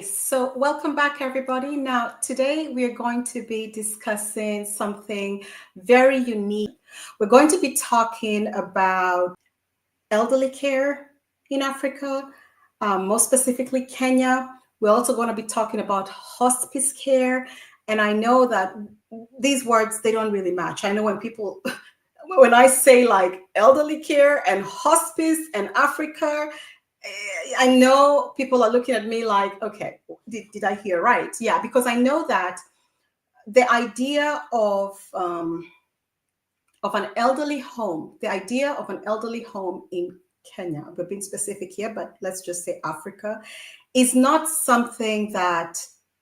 So welcome back, everybody. Now, today we are going to be discussing something very unique. We're going to be talking about elderly care in Africa, more specifically Kenya. We're also going to be talking about hospice care. And I know that these words, they don't really match. I know when people, when I say like elderly care and hospice and Africa, I know people are looking at me like, okay, did I hear right? Yeah, because I know that the idea of an elderly home, the idea of an elderly home in Kenya, we're being specific here, but let's just say Africa, is not something that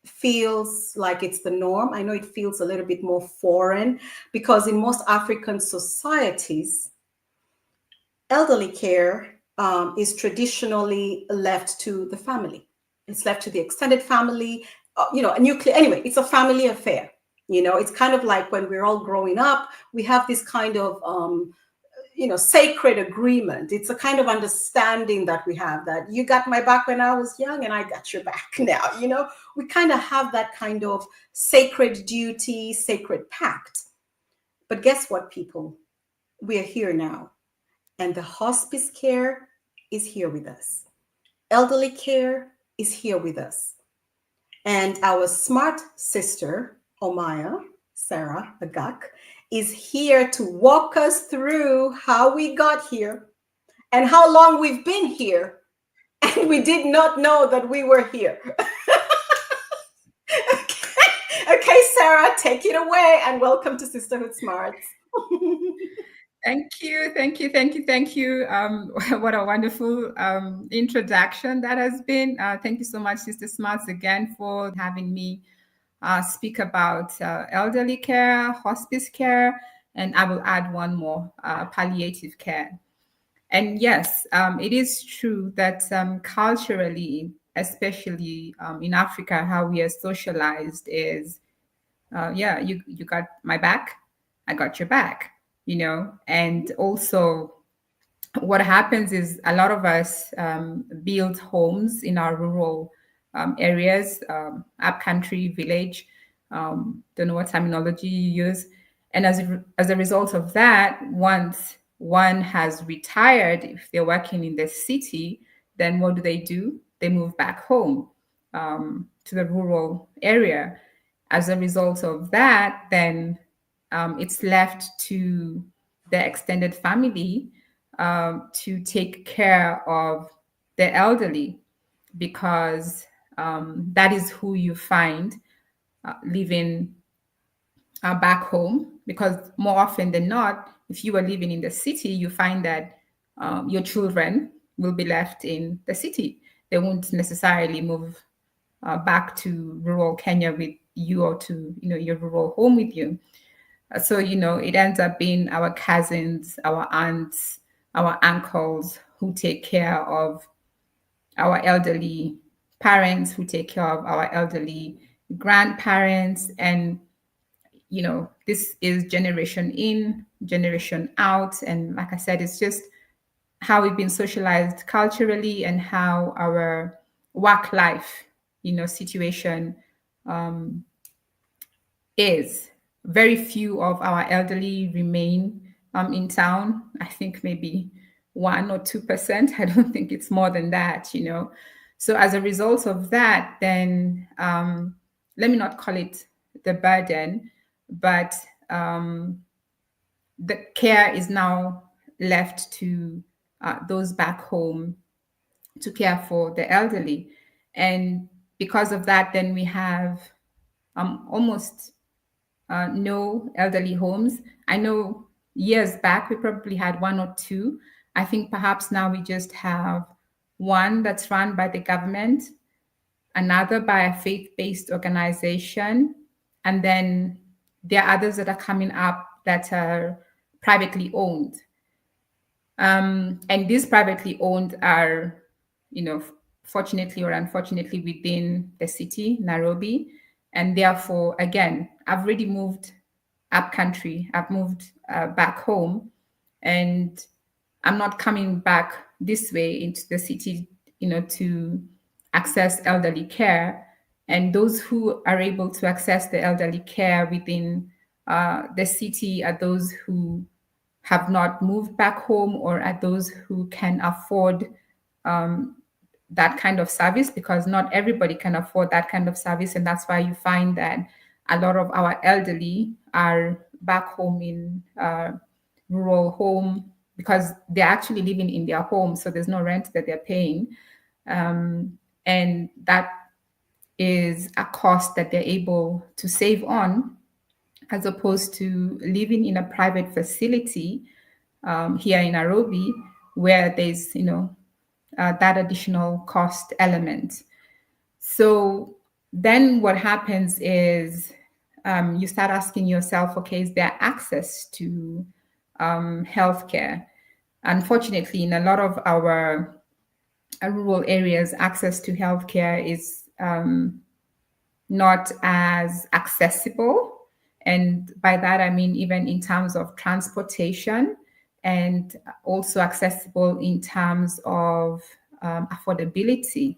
feels like it's the norm. I know it feels a little bit more foreign because in most African societies, elderly care is traditionally left to the family. It's left to the extended family, a nuclear, anyway, it's a family affair. It's kind of like when we're all growing up, we have this kind of, sacred agreement. It's a kind of understanding that we have that you got my back when I was young and I got your back now. We kind of have that kind of sacred duty, sacred pact. But guess what, people? We are here now. And the hospice care is here with us. Elderly care is here with us. And our smart sister, OMAYA, Sara, Agak, is here to walk us through how we got here and how long we've been here. And we did not know that we were here. Okay, Sara, take it away and welcome to Sisterhood Smarts. Thank you. What a wonderful introduction that has been. Thank you so much, Sister Smarts, again for having me speak about elderly care, hospice care, and I will add one more, palliative care. And yes, it is true that culturally, especially in Africa, how we are socialized is, you got my back, I got your back, and also what happens is a lot of us build homes in our rural areas, up country, village, don't know what terminology you use. And as a result of that, once one has retired, if they're working in the city, then what do? They move back home to the rural area. As a result of that, then it's left to the extended family to take care of the elderly because that is who you find living back home. Because more often than not, if you are living in the city, you find that your children will be left in the city. They won't necessarily move back to rural Kenya with you or to your rural home with you. So it ends up being our cousins, our aunts, our uncles who take care of our elderly parents, who take care of our elderly grandparents. And this is generation in, generation out. And like I said, it's just how we've been socialized culturally and how our work life situation is. Very few of our elderly remain in town. I think maybe 1 or 2%. I don't think it's more than that. So as a result of that, then let me not call it the burden, but the care is now left to those back home to care for the elderly. And because of that, then we have almost no elderly homes. I know years back we probably had 1 or 2. I think perhaps now we just have one that's run by the government, another by a faith-based organization, and then there are others that are coming up that are privately owned. And these privately owned are, fortunately or unfortunately within the city, Nairobi. And therefore, again, I've already moved up country. I've moved back home, and I'm not coming back this way into the city, to access elderly care. And those who are able to access the elderly care within the city are those who have not moved back home, or are those who can afford that kind of service, because not everybody can afford that kind of service. And that's why you find that a lot of our elderly are back home in rural home, because they're actually living in their home, so there's no rent that they're paying. And that is a cost that they're able to save on, as opposed to living in a private facility here in Nairobi, where there's that additional cost element. So then what happens is you start asking yourself, okay, is there access to healthcare? Unfortunately, in a lot of our rural areas, access to healthcare is not as accessible. And by that, I mean, even in terms of transportation, and also accessible in terms of affordability.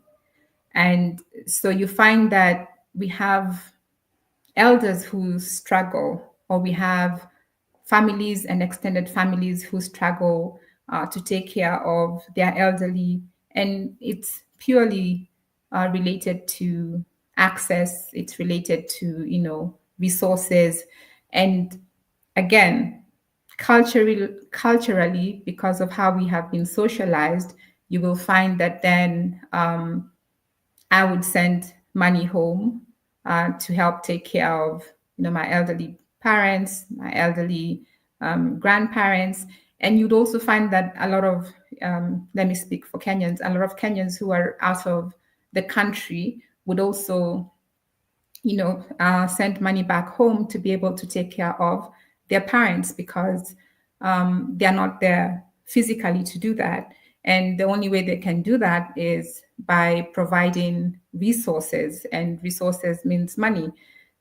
And so you find that we have elders who struggle, or we have families and extended families who struggle to take care of their elderly. And it's purely related to access, it's related to, resources. And again, culturally, because of how we have been socialized, you will find that then I would send money home to help take care of, my elderly parents, my elderly grandparents. And you'd also find that a lot of, let me speak for Kenyans, a lot of Kenyans who are out of the country would also, send money back home to be able to take care of their parents, because they're not there physically to do that. And the only way they can do that is by providing resources, and resources means money.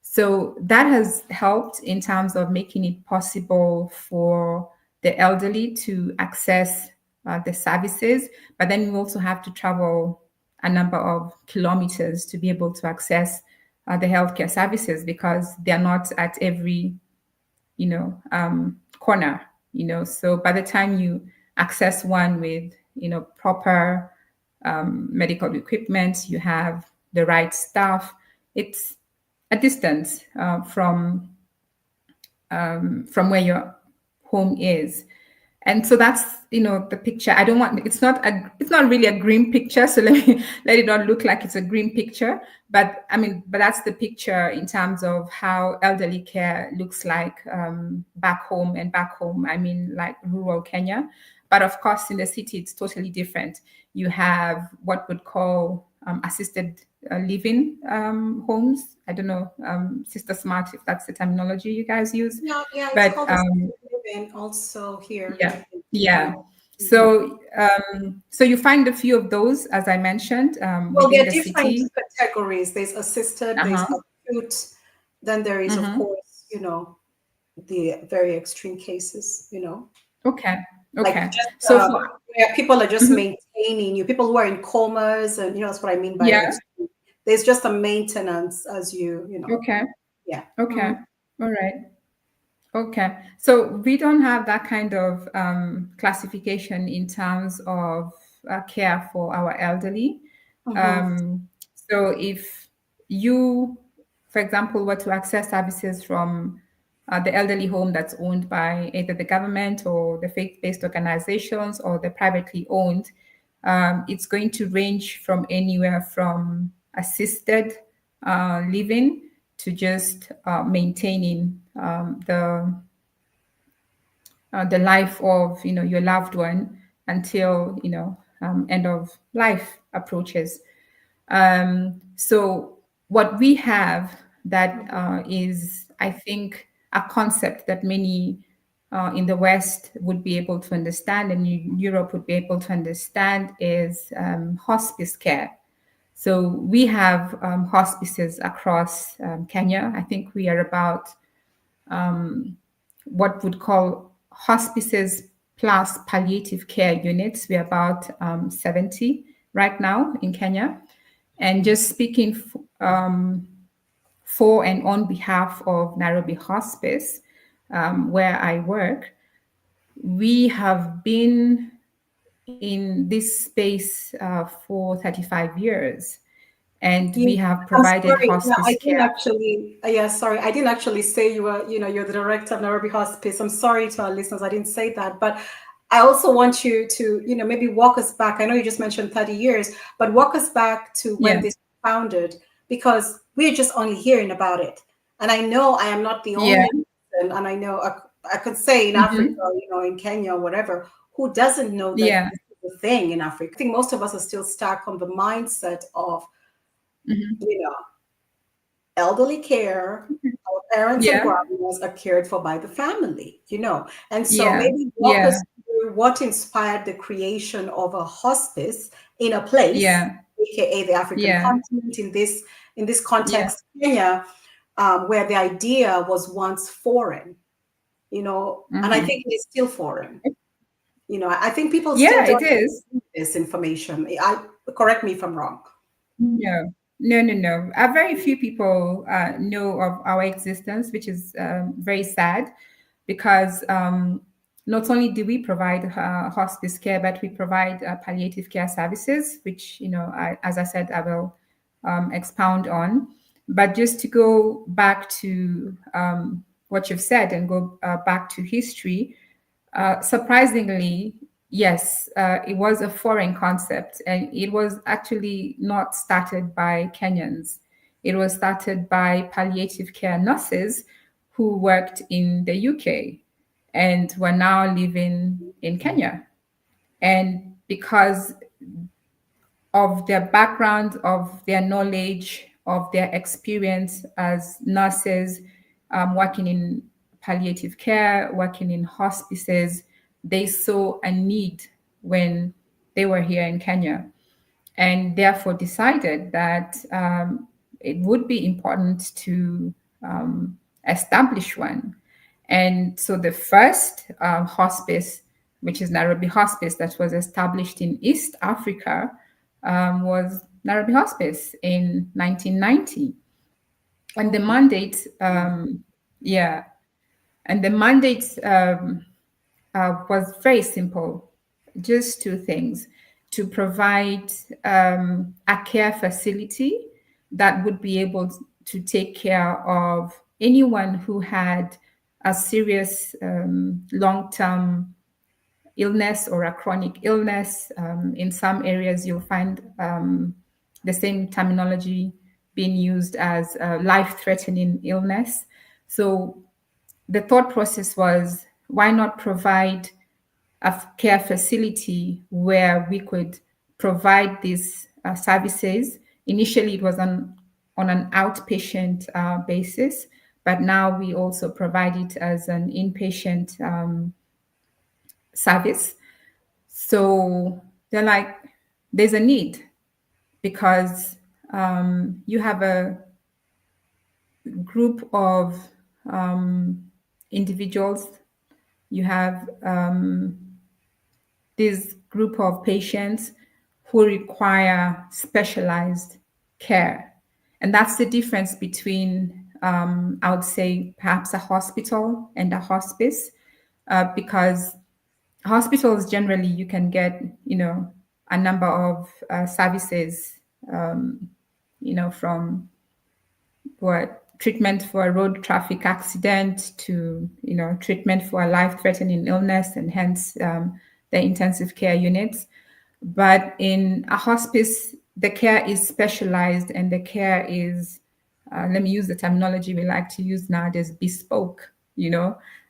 So that has helped in terms of making it possible for the elderly to access the services. But then you also have to travel a number of kilometers to be able to access the healthcare services, because they're not at every corner. So by the time you access one with proper medical equipment, you have the right staff, it's a distance from where your home is. And so that's the picture. I don't want, it's not really a grim picture, so let it not look like it's a grim picture. But that's the picture in terms of how elderly care looks like back home. And back home, I mean, like rural Kenya. But of course, in the city, it's totally different. You have what would call assisted living homes. I don't know, Sister Smart, if that's the terminology you guys use. Yeah, it's But called assisted living also here. yeah. So so you find a few of those, as I mentioned, Well, there within are the different city. categories. There's assisted, there's Uh-huh. acute, then there is, of Mm-hmm. course, the very extreme cases, Okay. like Okay. just So for where people are just mhm. maintaining you, people who are in comas, and that's what I mean by Yeah. extreme. There's just a maintenance as Okay. yeah. Okay. Mhm. All right. Okay. So we don't have that kind of classification in terms of care for our elderly. Mhm. Um, so if you, for example, were to access services from the elderly home that's owned by either the government or the faith-based organizations or the privately owned, it's going to range from anywhere from assisted living to just maintaining the life of your loved one until end of life approaches. So what we have that is, I think, a concept that many in the West would be able to understand, and Europe would be able to understand, is hospice care. So we have hospices across Kenya. I think we are about what would call hospices plus palliative care units. We're about 70 right now in Kenya. And just speaking for and on behalf of Nairobi Hospice, where I work, we have been in this space for 35 years, and Yeah, we have I'm provided sorry. Yeah, I hospice didn't care. actually. Yeah, sorry, I didn't actually say you were. You're the director of Nairobi Hospice. I'm sorry to our listeners. I didn't say that, but I also want you to, maybe walk us back. I know you just mentioned 30 years, but walk us back to when Yeah. this was founded, because we're just only hearing about it. And I know I am not the Yeah. only person, and I know I could say in Africa, Hmm. in Kenya or whatever, who doesn't know that Yeah. this is a thing in Africa. I think most of us are still stuck on the mindset of, Hmm. you know, elderly care, our parents and Yeah. grandmas are cared for by the family. And so Yeah. maybe walk Yeah. us through what inspired the creation of a hospice in a place, Yeah. aka the African Yeah. continent, in this Yeah. context, Kenya, where the idea was once foreign, and I Hmm. think it is still foreign. I think people still Yeah, it don't is. know this information. Correct me if I'm wrong. No, no, no, no. Very few people know of our existence, which is very sad because not only do we provide hospice care, but we provide palliative care services, which, as I said, I will expound on. But just to go back to what you've said and go back to history, surprisingly, yes, it was a foreign concept, and it was actually not started by Kenyans. It was started by palliative care nurses who worked in the UK and were now living in Kenya. And because of their background, of their knowledge, of their experience as nurses, working in palliative care, working in hospices, they saw a need when they were here in Kenya, and therefore decided that it would be important to establish one. And so the first hospice, which is Nairobi Hospice, that was established in East Africa, was Nairobi Hospice in 1990. And the Okay. mandate, yeah, and the mandate was very simple, just two things: to provide a care facility that would be able to take care of anyone who had a serious long term illness or a chronic illness. In some areas, you'll find the same terminology being used as life threatening illness. So the thought process was, why not provide a care facility where we could provide these services? Initially, it was on an outpatient basis, but now we also provide it as an inpatient service. So they're like, there's a need because you have a group of um, individuals, you have this group of patients who require specialized care. And that's the difference between, I would say, perhaps a hospital and a hospice, because hospitals generally you can get, a number of services, from what treatment for a road traffic accident to treatment for a life-threatening illness, and hence the intensive care units. But in a hospice, the care is specialized, and the care is, let me use the terminology we like to use nowadays, bespoke,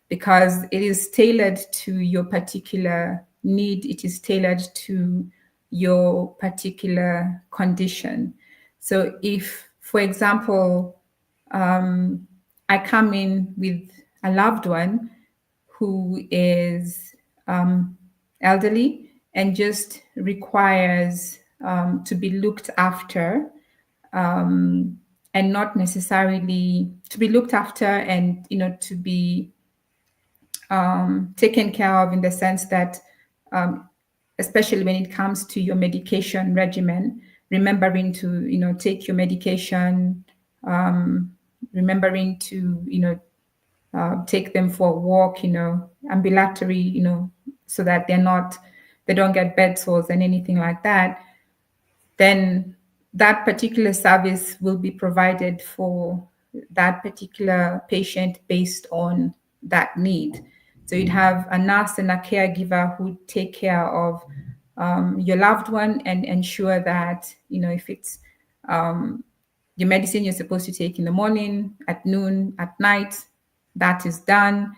because it is tailored to your particular need, it is tailored to your particular condition. So if, for example, I come in with a loved one who is elderly and just requires to be looked after, and not necessarily to be looked after and to be taken care of, in the sense that, especially when it comes to your medication regimen, remembering to, take your medication, remembering to, take them for a walk, ambulatory, so that they don't get bed sores and anything like that, then that particular service will be provided for that particular patient based on that need. So you'd have a nurse and a caregiver who take care of your loved one and ensure that, if it's your medicine you're supposed to take in the morning, at noon, at night, that is done.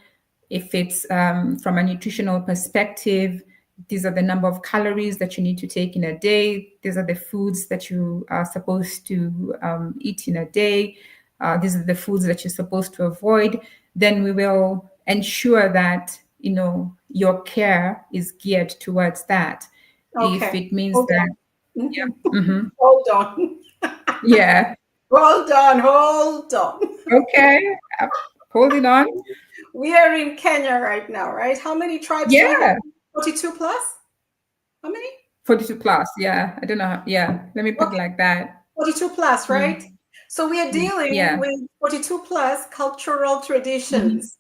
If it's from a nutritional perspective, these are the number of calories that you need to take in a day. These are the foods that you are supposed to eat in a day. These are the foods that you're supposed to avoid. Then we will ensure that, your care is geared towards that. If Okay. it means Hold that, on. Mhm. mhm, Hold on. yeah, Hold on. Hold on. okay, holding on. We are in Kenya right now, right? How many tribes do we have? Yeah, 42 plus? How many? 42 plus. Yeah, I don't know. Yeah, let me put it Okay, like that. 42 plus, right? Mm, So we are dealing yeah. with 42 plus cultural Mhm. traditions,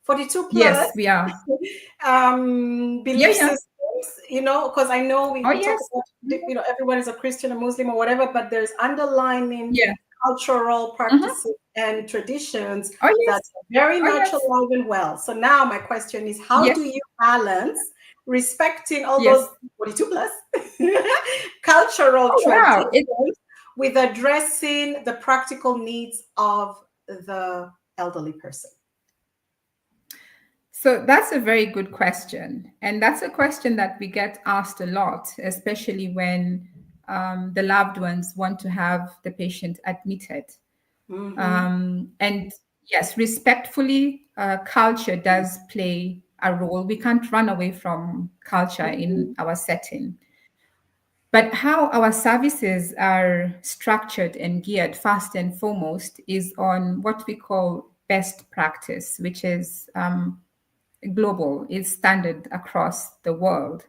42 plus Yes, we are. belief Yeah, yeah. systems, because I know Oh, we talk yes. about, Mhm. everyone is a Christian, a Muslim, or whatever, but there's underlying Yeah. cultural Mhm. practices and traditions Oh, that yes. are very Oh, much yes. alive and well. So now my question is, how Yeah. do you balance respecting all those Yes. 42 plus cultural Oh, wow. traditions with addressing the practical needs of the elderly person? So that's a very good question. And that's a question that we get asked a lot, especially when the loved ones want to have the patient admitted. Mm-hmm. And yes, respectfully, culture does play a role. We can't run away from culture in our setting. But how our services are structured and geared, first and foremost, is on what we call best practice, which is global, is standard across the world.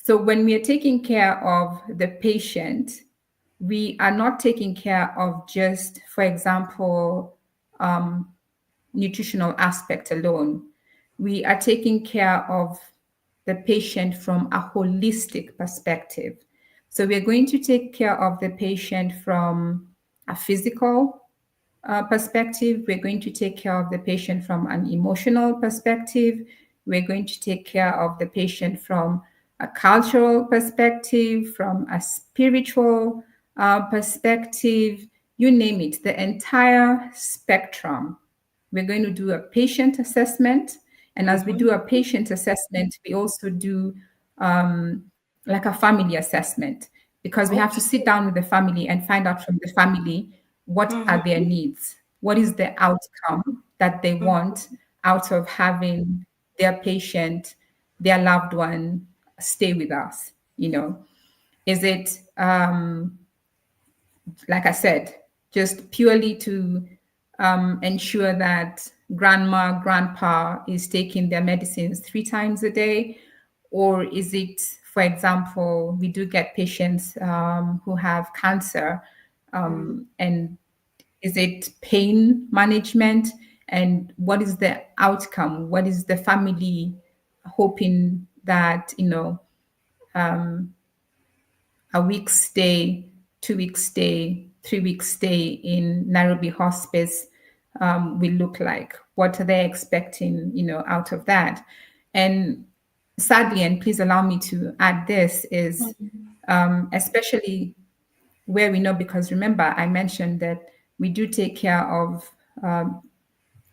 So when we are taking care of the patient, we are not taking care of just, for example, nutritional aspect alone. We are taking care of the patient from a holistic perspective. So we're going to take care of the patient from a physical perspective. We're going to take care of the patient from an emotional perspective. We're going to take care of the patient from a cultural perspective, from a spiritual perspective, you name it, the entire spectrum. We're going to do a patient assessment. And as we Mm-hmm. do a patient assessment, we also do like a family assessment because we have to sit Okay. down with the family and find out from the family what are their Mm-hmm. needs, what is the outcome that they want out of having their patient, their loved one stay with us. Is it like I said, just purely to ensure that grandma, grandpa is taking their medicines 3 times a day? Or is it, for example, we do get patients who have cancer, and is it pain management? And what is the outcome? What is the family hoping that, a week's stay, 2 weeks stay, 3 weeks stay in Nairobi Hospice will look like? What are they expecting, out of that? And sadly, and please allow me to add this, is especially where we know, because remember, I mentioned that we do take care of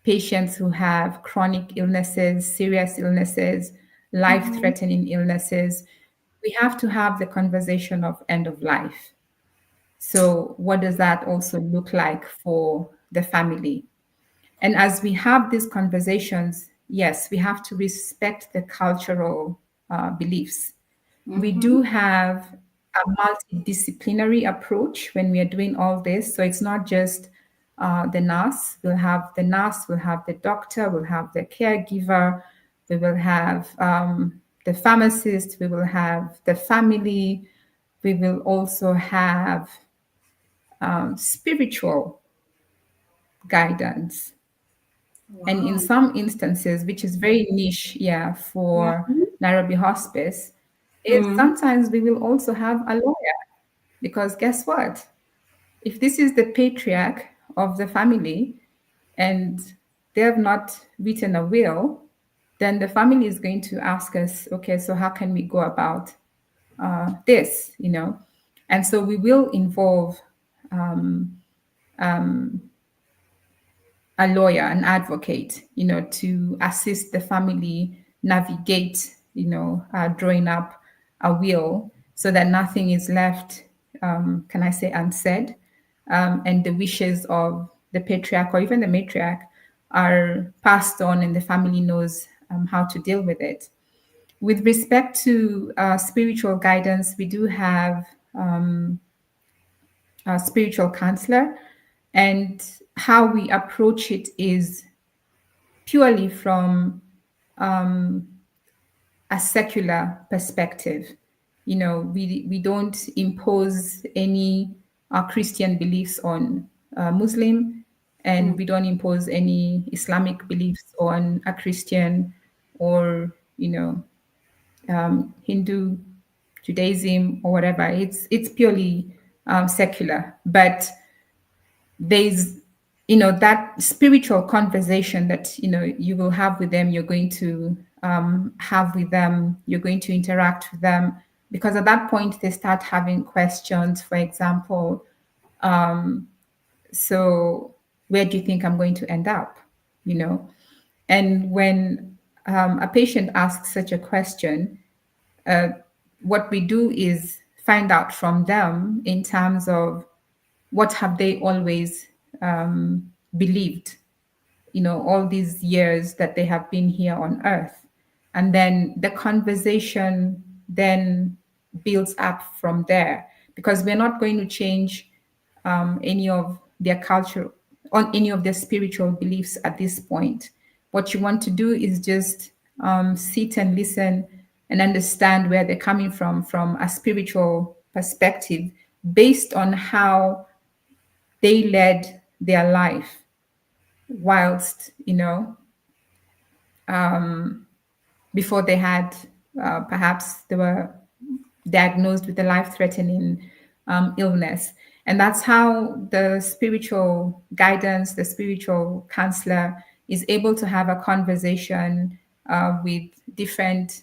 patients who have chronic illnesses, serious illnesses, life Mm-hmm. threatening illnesses. We have to have the conversation of end of life. So, what does that also look like for the family? And as we have these conversations, yes, we have to respect the cultural beliefs. We Mm-hmm. do have a multidisciplinary approach when we are doing all this. So it's not just the nurse. We'll have the nurse, we'll have the doctor, we'll have the caregiver, we will have the pharmacist, we will have the family we will also have spiritual guidance. And in Wow. some instances, which is very niche, yeah, for Mm-hmm. Nairobi Hospice, is Mm-hmm. sometimes we will also have a lawyer. Because guess what? If this is the patriarch of the family and they have not written a will, then the family is going to ask us, okay, so how can we go about this, you know? And so we will involve a lawyer, an advocate, you know, to assist the family navigate, you know, drawing up a will so that nothing is left, can I say, unsaid, and the wishes of the patriarch or even the matriarch are passed on, and the family knows how to deal with it. With respect to spiritual guidance, we do have a spiritual counselor, and how we approach it is purely from a secular perspective. You know, we don't impose any Christian beliefs on Muslim, and we don't impose any Islamic beliefs on a Christian, or you know, Hindu, Judaism, or whatever. It's purely secular, but there's, you know, that spiritual conversation that, you know, you will have with them, you're going to have with them, you're going to interact with them, because at that point they start having questions. For example, so where do you think I'm going to end up, you know? And when a patient asks such a question, what we do is find out from them in terms of what have they always believed, you know, all these years that they have been here on earth. And then the conversation then builds up from there, because we're not going to change any of their culture, on any of their spiritual beliefs at this point. What you want to do is just sit and listen and understand where they're coming from a spiritual perspective, based on how they led their life whilst, you know, before they had, perhaps they were diagnosed with a life-threatening illness. And that's how the spiritual guidance, the spiritual counselor is able to have a conversation with different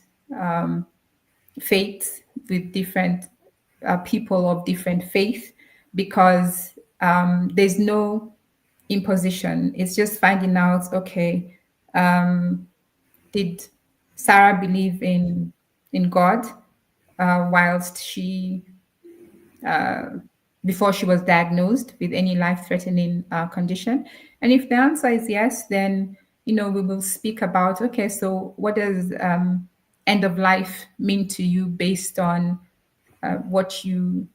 faiths, with different people of different faith, because there's no imposition. It's just finding out, okay, did Sarah believe in God whilst she before she was diagnosed with any life-threatening condition? And if the answer is yes, then, you know, we will speak about, okay, so what does end of life mean to you, based on what you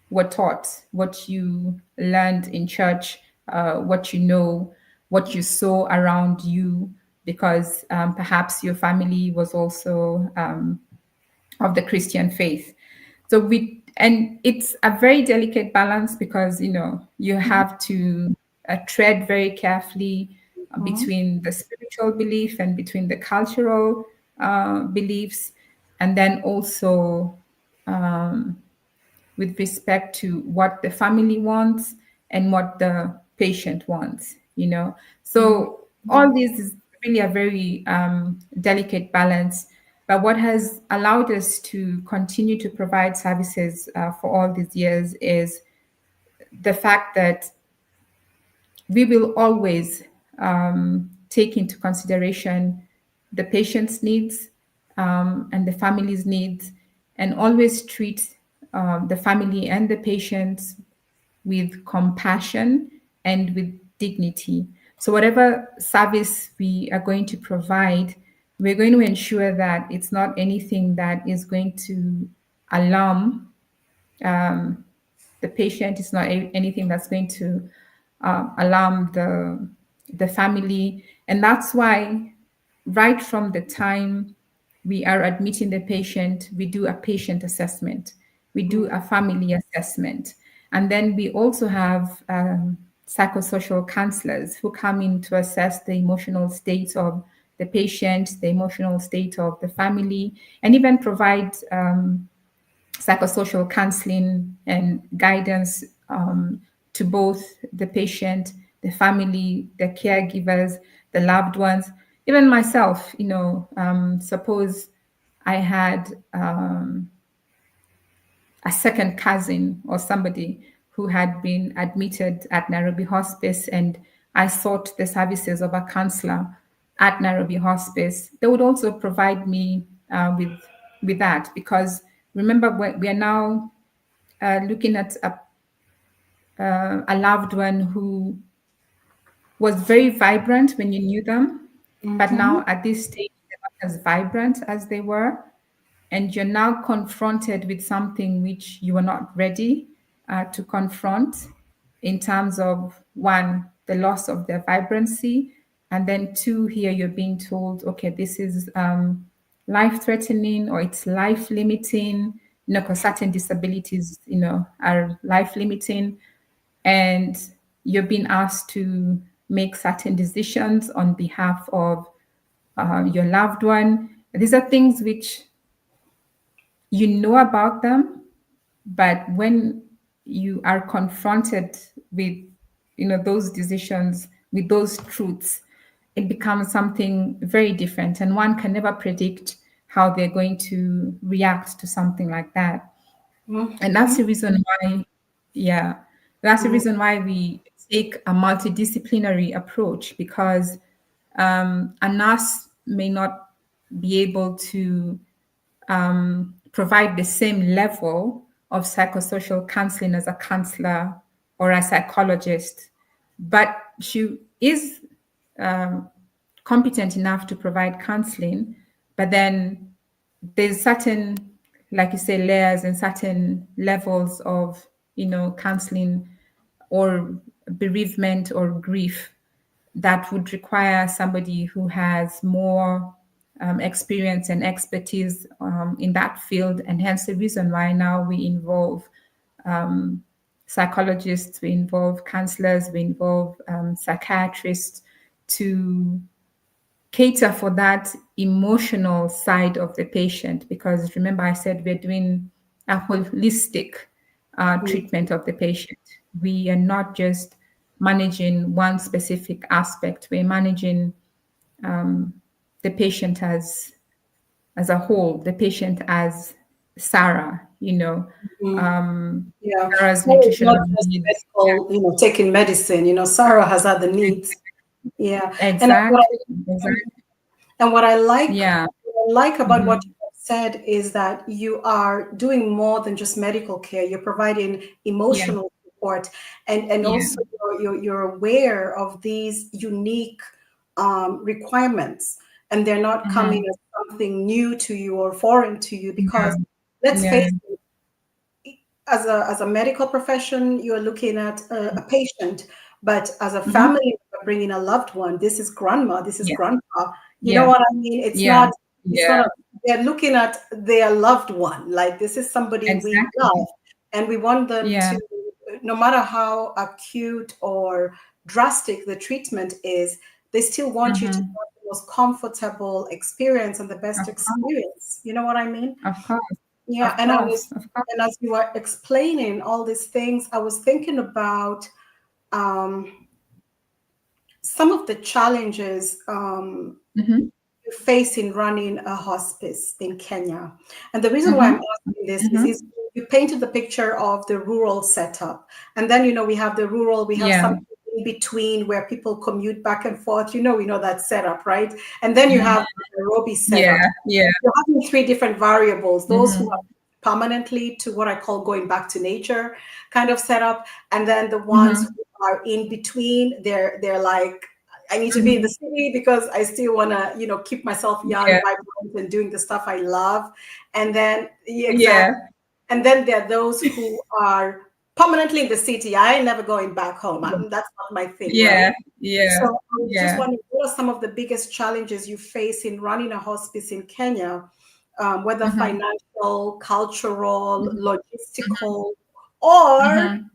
were taught, what you learned in church, what you know, what you saw around you, because perhaps your family was also of the Christian faith. So and it's a very delicate balance, because, you know, you have to tread very carefully Mm-hmm. between the spiritual belief and between the cultural beliefs, and then also with respect to what the family wants and what the patient wants, you know. So all this is really a very delicate balance. But what has allowed us to continue to provide services for all these years is the fact that we will always take into consideration the patient's needs and the family's needs, and always treat the family and the patients with compassion and with dignity. So, whatever service we are going to provide, we're going to ensure that it's not anything that is going to alarm the patient. It's not anything that's going to alarm the family. And that's why, right from the time we are admitting the patient, we do a patient assessment. We do a family assessment. And then we also have psychosocial counselors who come in to assess the emotional state of the patient, the emotional state of the family, and even provide psychosocial counseling and guidance to both the patient, the family, the caregivers, the loved ones, even myself. Suppose I had a second cousin or somebody who had been admitted at Nairobi Hospice, and I sought the services of a counselor at Nairobi Hospice. They would also provide me with that, because remember, we are now looking at a loved one who was very vibrant when you knew them, but Mm-hmm. now at this stage they're not as vibrant as they were, and you're now confronted with something which you are not ready to confront, in terms of, one, the loss of their vibrancy, and then two, here you're being told, okay, this is life threatening, or it's life limiting, because certain disabilities, are life limiting, and you're being asked to make certain decisions on behalf of your loved one. These are things which you know about them, but when you are confronted with those decisions, with those truths, it becomes something very different, and one can never predict how they're going to react to something like that. And that's Mm-hmm. the reason why, yeah, that's the reason why we take a multidisciplinary approach, because a nurse may not be able to provide the same level of psychosocial counseling as a counselor or a psychologist, but she is competent enough to provide counseling. But then there's certain, like you say, layers and certain levels of, counseling or bereavement or grief that would require somebody who has more experience and expertise in that field. And hence the reason why now we involve psychologists, we involve counselors, we involve psychiatrists to cater for that emotional side of the patient. Because remember, I said we're doing a holistic treatment of the patient. We are not just managing one specific aspect, we're managing the patient as a whole, the patient as Sarah, Yeah. Sarah's So it's not nutritional just needs. medical, taking medicine. Sarah has other needs. Yeah. And Exactly. Exactly. and Yeah. what I like about what Hmm. you have said is that you are doing more than just medical care. You're providing Yeah. emotional support, and Yeah. also you're aware of these unique requirements, and they're not coming Hmm. as something new to you or foreign to you. Because Yeah. let's Yeah. face it, as a medical profession, you're looking at a patient, but as a Hmm. family member bringing a loved one, this is grandma, this is Yeah. grandpa. You know Yeah. what I mean? It's Yeah. not. It's Yeah. not. They're looking at their loved one like this is somebody we Exactly. love, and we want them Yeah. to, no matter how acute or drastic the treatment is, they still want you to Hmm. have the most comfortable experience and the best Of course. experience. You know what I mean? Of course. Yeah, Of course. Of course. and as you were explaining all these things, I was thinking about um, some of the challenges Hmm. you face in running a hospice in Kenya. And the reason why I'm Hmm. asking this Hmm. is you painted the picture of the rural setup. And then, we have the rural, we have Yeah. something in between where people commute back and forth. We know that setup, right? And then you Hmm. have the Nairobi Yeah. setup. Yeah. You're having three different variables: those who are Hmm. permanently to what I call going back to nature kind of setup, and then the ones Hmm. who are in between. They're like, I need to be in the Hmm. city because I still want to, keep myself young, Yeah. vibrant, and doing the stuff I love. And then, yeah, exactly. Yeah. And then there are those who are permanently in the city. I ain't never going back home. That's not my thing, Yeah. right? So Yeah. I was just Yeah. wondering, what are some of the biggest challenges you face in running a hospice in Kenya? whether Mm-hmm. financial, cultural, Mm-hmm. logistical, or Mm-hmm.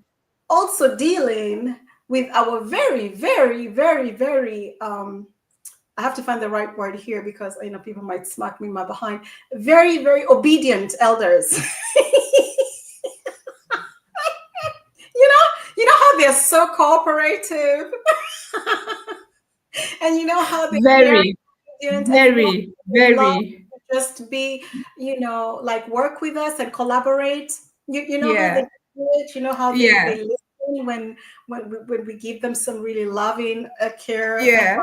also dealing with our very, very, very, very I have to find the right word here because people might smack me in my behind. Very, very obedient elders. How they're so cooperative, and how they're very Very, obedient, and very, they love very. to just be, like work with us and collaborate. You know how they Yeah, do it. You know how yeah, they listen when we give them some really loving care and yeah,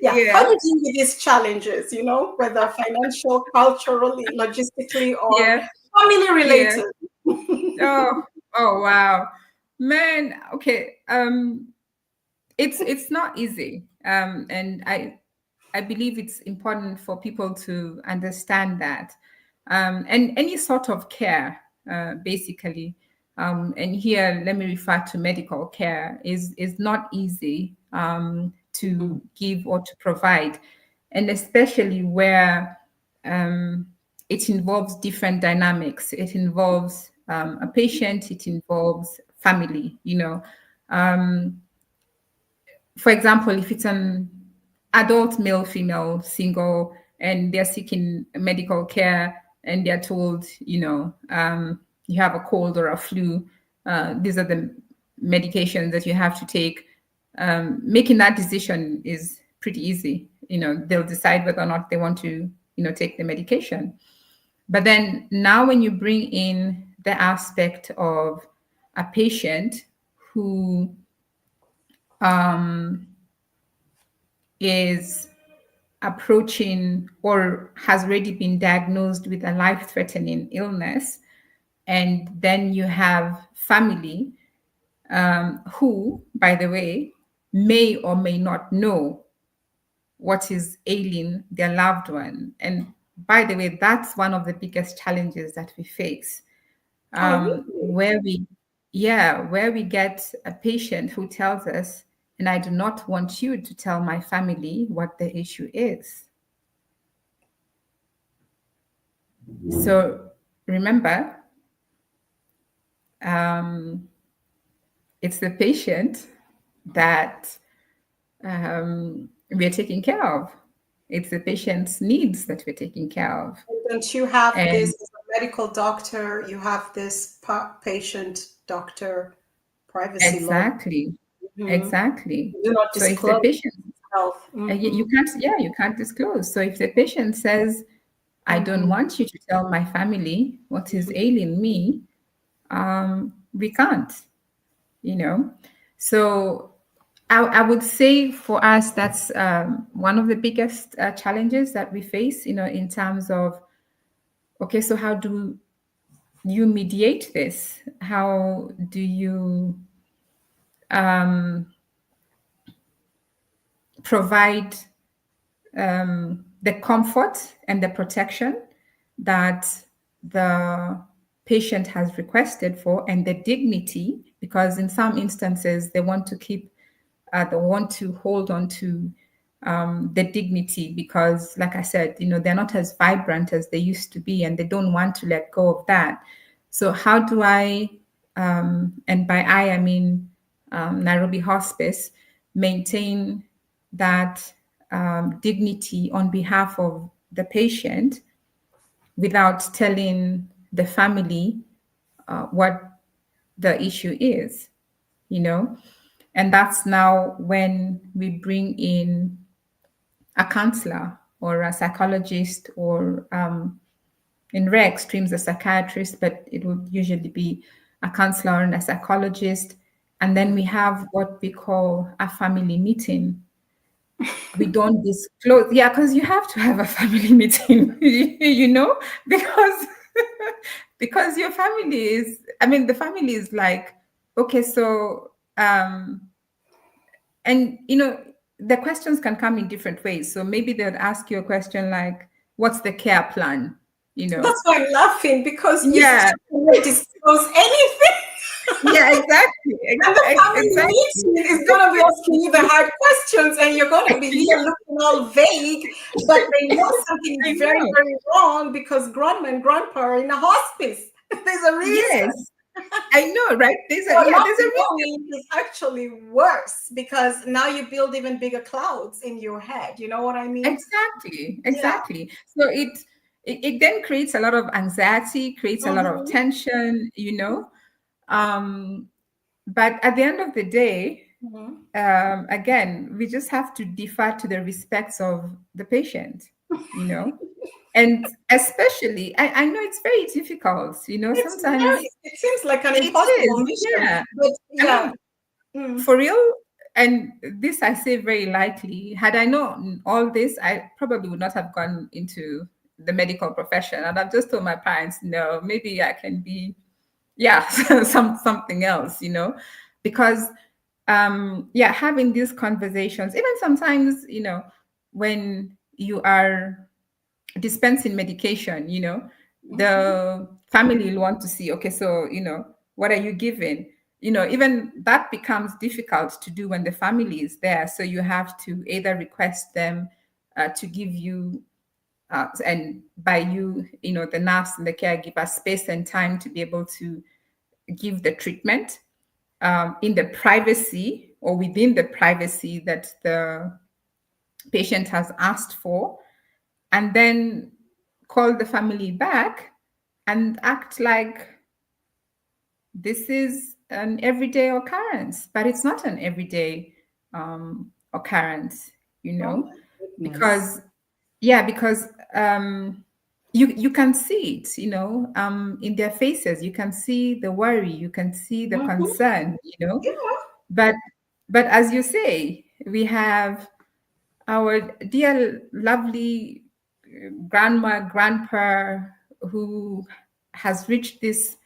yeah, how do yeah, you deal with these challenges, whether financial, culturally, logistically, or yeah, family yeah. related? Oh, oh wow. Man, okay. It's not easy. And I believe it's important for people to understand that. And any sort of care, basically. And here, let me refer to medical care, is not easy to give or to provide, and especially where um, it involves different dynamics. It involves a patient, it involves family, Um, for example, if it's an adult male, female, single, and they're seeking medical care and they're told, you have a cold or a flu, these are the medications that you have to take. Making that decision is pretty easy. They'll decide whether or not they want to, take the medication. But then now, when you bring in the aspect of a patient who um, is approaching or has already been diagnosed with a life threatening illness, and then you have family who, by the way, may or may not know what is ailing their loved one. And by the way, that's one of the biggest challenges that we face, Oh, really? where we get a patient who tells us, and I do not want you to tell my family what the issue is. So remember, um, it's the patient that we're taking care of. It's the patient's needs that we're taking care of. And don't you have this And as a medical doctor? You have this patient doctor privacy law. exactly, Mhm. exactly. Do not So if the disclose patient, health. you Hmm. can't, yeah, you can't disclose. So if the patient says, I don't Hmm. want you to tell my family what is ailing me, we can't, you know. So I would say for us, that's one of the biggest challenges that we face, in terms of, okay, so how do you mediate this? How do you provide the comfort and the protection that the patient has requested for, and the dignity, because in some instances they want to keep, they want to hold on to the dignity, because, like I said, they're not as vibrant as they used to be, and they don't want to let go of that. So how do I, and by I mean Nairobi Hospice, maintain that dignity on behalf of the patient without telling the family what the issue is, you know? And that's now when we bring in a counselor or a psychologist, or in rare extremes, a psychiatrist, but it would usually be a counselor and a psychologist. And then we have what we call a family meeting. We don't disclose, yeah, because you have to have a family meeting, because because your family is, I mean, the family is like, okay, so and the questions can come in different ways. So maybe they would ask you a question like, what's the care plan? That's why I'm laughing because you Yeah, still don't disclose anything. Yeah, exactly. And the family Exactly. meeting is going to be asking you the hard questions, and you're going to be here Yeah, looking all vague, but they know something I is very, know. very wrong because grandma and grandpa are in a hospice. There's a reason. Yes, I know, right? So not There's a reason. knowing is actually worse because now you build even bigger clouds in your head. You know what I mean? Exactly, Yeah. exactly. So it then creates a lot of anxiety, creates a lot of Mm-hmm. tension, you know. Um, but at the end of the day, Mm-hmm. again, we just have to defer to the respects of the patient, you know. And especially, I know it's very difficult, you know, It's sometimes very, it seems like an it impossible is, mission, yeah. but I yeah. mean, Mm. for real, and this I say very lightly, had I known all this, I probably would not have gone into the medical profession. And I've just told my parents, no, maybe I can be, yeah, something else, you know, because yeah, having these conversations, even sometimes, you know, when you are dispensing medication, you know, Mm-hmm. the family will want to see, okay, so, you know, what are you giving? You know, even that becomes difficult to do when the family is there. So you have to either request them to give you, and by you, you know, the nurse and the caregiver, space and time to be able to give the treatment in the privacy or within the privacy that the patient has asked for, and then call the family back and act like this is an everyday occurrence, but it's not an everyday occurrence, you Oh know, my goodness. because yeah, because you can see it, you know, in their faces. You can see the worry, you can see the Mm-hmm. concern, you know. Yeah. But as you say, we have our dear lovely grandma, grandpa who has reached this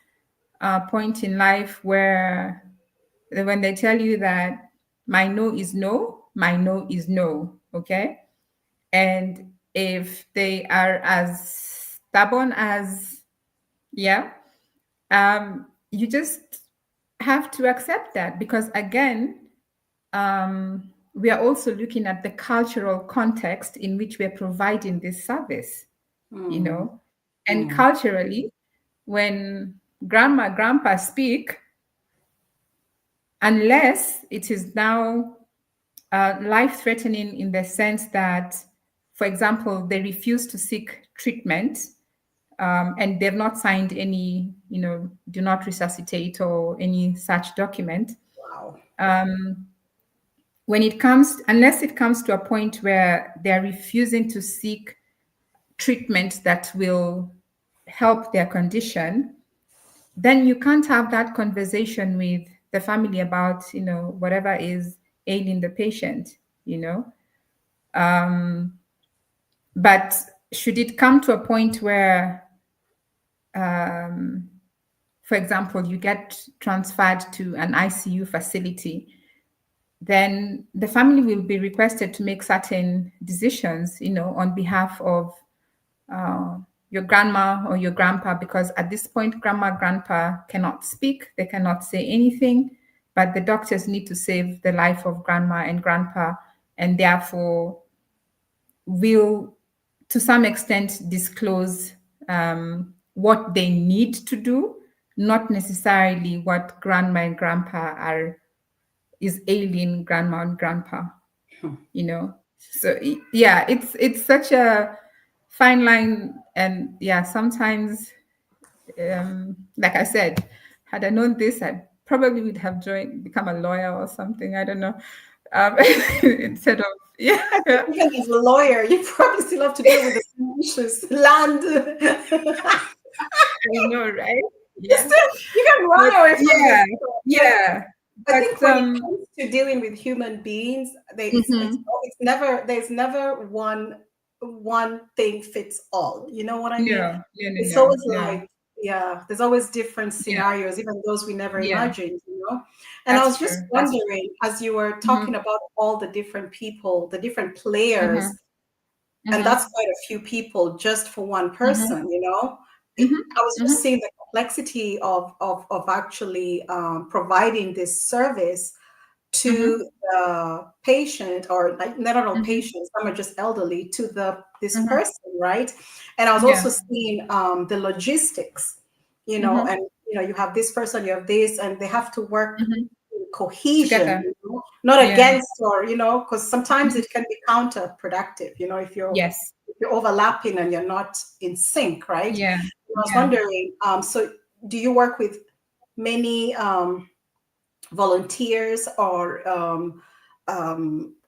point in life where when they tell you that my no is no, my no is no, okay? And if they are as stubborn as, yeah, you just have to accept that because, again, we are also looking at the cultural context in which we're providing this service, you Mm. know. And Mm. culturally, when grandma, grandpa speak, unless it is now life threatening in the sense that, for example, they refuse to seek treatment and they've not signed any, you know, do not resuscitate or any such document. Wow. When it comes, unless it comes to a point where they're refusing to seek treatment that will help their condition, then you can't have that conversation with the family about, you know, whatever is ailing the patient, you know. But should it come to a point where, for example, you get transferred to an ICU facility, then the family will be requested to make certain decisions, you know, on behalf of your grandma or your grandpa, because at this point, grandma, grandpa cannot speak, they cannot say anything, but the doctors need to save the life of grandma and grandpa, and therefore will, to some extent, disclose what they need to do, not necessarily what grandma and grandpa are is ailing grandma and grandpa, you know. So yeah, it's such a fine line, and yeah, sometimes like I said, had I known this, I probably would have joined, become a lawyer or something, I don't know, instead of yeah. Even as a lawyer, you probably still have to deal with the same issues. Land. I know, right? You Yeah, still you can but run away from this. yeah, So, yes, yeah, I but think when it comes to dealing with human beings, mhm. it's never there's never one thing fits all. You know what I mean? No, no, no, It's no, always no. like, yeah, there's always different Yeah, scenarios, even those we never yeah, imagined, you know? And I that's was just true. That's true. wondering, as you were Hmm. talking about all the different people, the different players, Hmm. and Hmm. that's quite a few people just for one Hmm. person, you know? I was just Mm-hmm. seeing the complexity of actually providing this service Mm-hmm. to the patient, or like not all Mm-hmm. patients, some are just elderly, to this Mm-hmm. person, right? And I was also Yeah. seeing the logistics, Mm-hmm. and you have this person, you have this, and they have to work Mm-hmm. in cohesion, Together. not Yeah. against, or because sometimes Mm-hmm. it can be counterproductive, Yes. if you're overlapping and you're not in sync, right? Yeah. And I was Yeah. wondering, so do you work with many volunteers or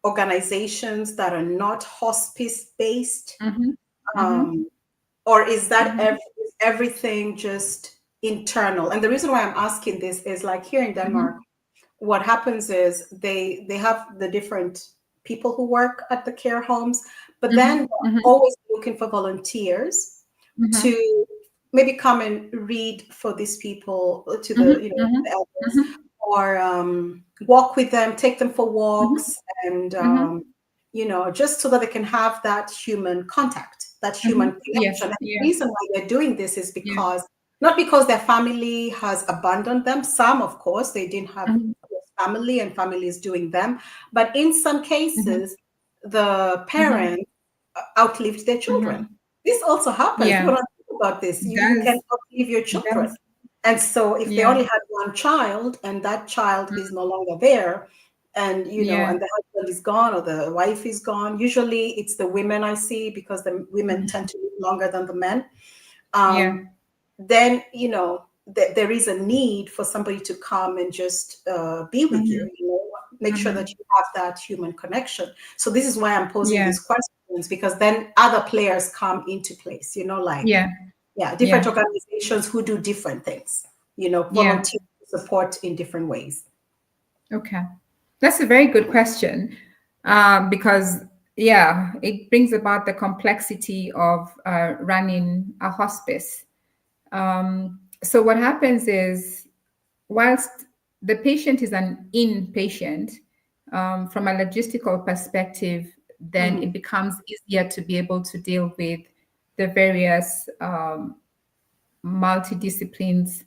organizations that are not hospice based? Mm-hmm. Mm-hmm. Um, or is that Mm-hmm. is everything just internal? And the reason why I'm asking this is, like, here in Denmark, Mm-hmm. what happens is they have the different people who work at the care homes, but then Mm-hmm. they're Mm-hmm. always looking for volunteers Mm-hmm. to maybe come and read for these people, to Mm-hmm. the Mm-hmm. the elders, Mm-hmm. or walk with them, take them for Mm-hmm. walks, and Mm-hmm. just so that they can have that human contact, that Mm-hmm. human connection. Yes. And the Yeah. reason why they're doing this is Yeah. because, not because their family has abandoned them. Some, of course, they didn't have Mm-hmm. family, and family is doing them. But in some Mm-hmm. cases, the Mm-hmm. parents outlived their children. Mm-hmm. This also happens. Yeah. People don't think about this. It You can does. outlive your It children. does. And so if they Yeah. only had one child and that child is no longer there, and Yeah. and the husband is gone or the wife is gone, usually it's the women I see, because the women Mm-hmm. tend to live longer than the men. Yeah. Then there is a need for somebody to come and just be with you, Mm-hmm. make sure Mm-hmm. that you have that human connection. So this is why I'm posing Yeah. these questions, because then other players come into place, like, Yeah. yeah, different Yeah. organizations who do different things, Yeah. volunteer support in different ways. Okay. That's a very good question, because, yeah, it brings about the complexity of running a hospice. So, what happens is, whilst the patient is an inpatient, from a logistical perspective, then Mhm. it becomes easier to be able to deal with the various multidisciplines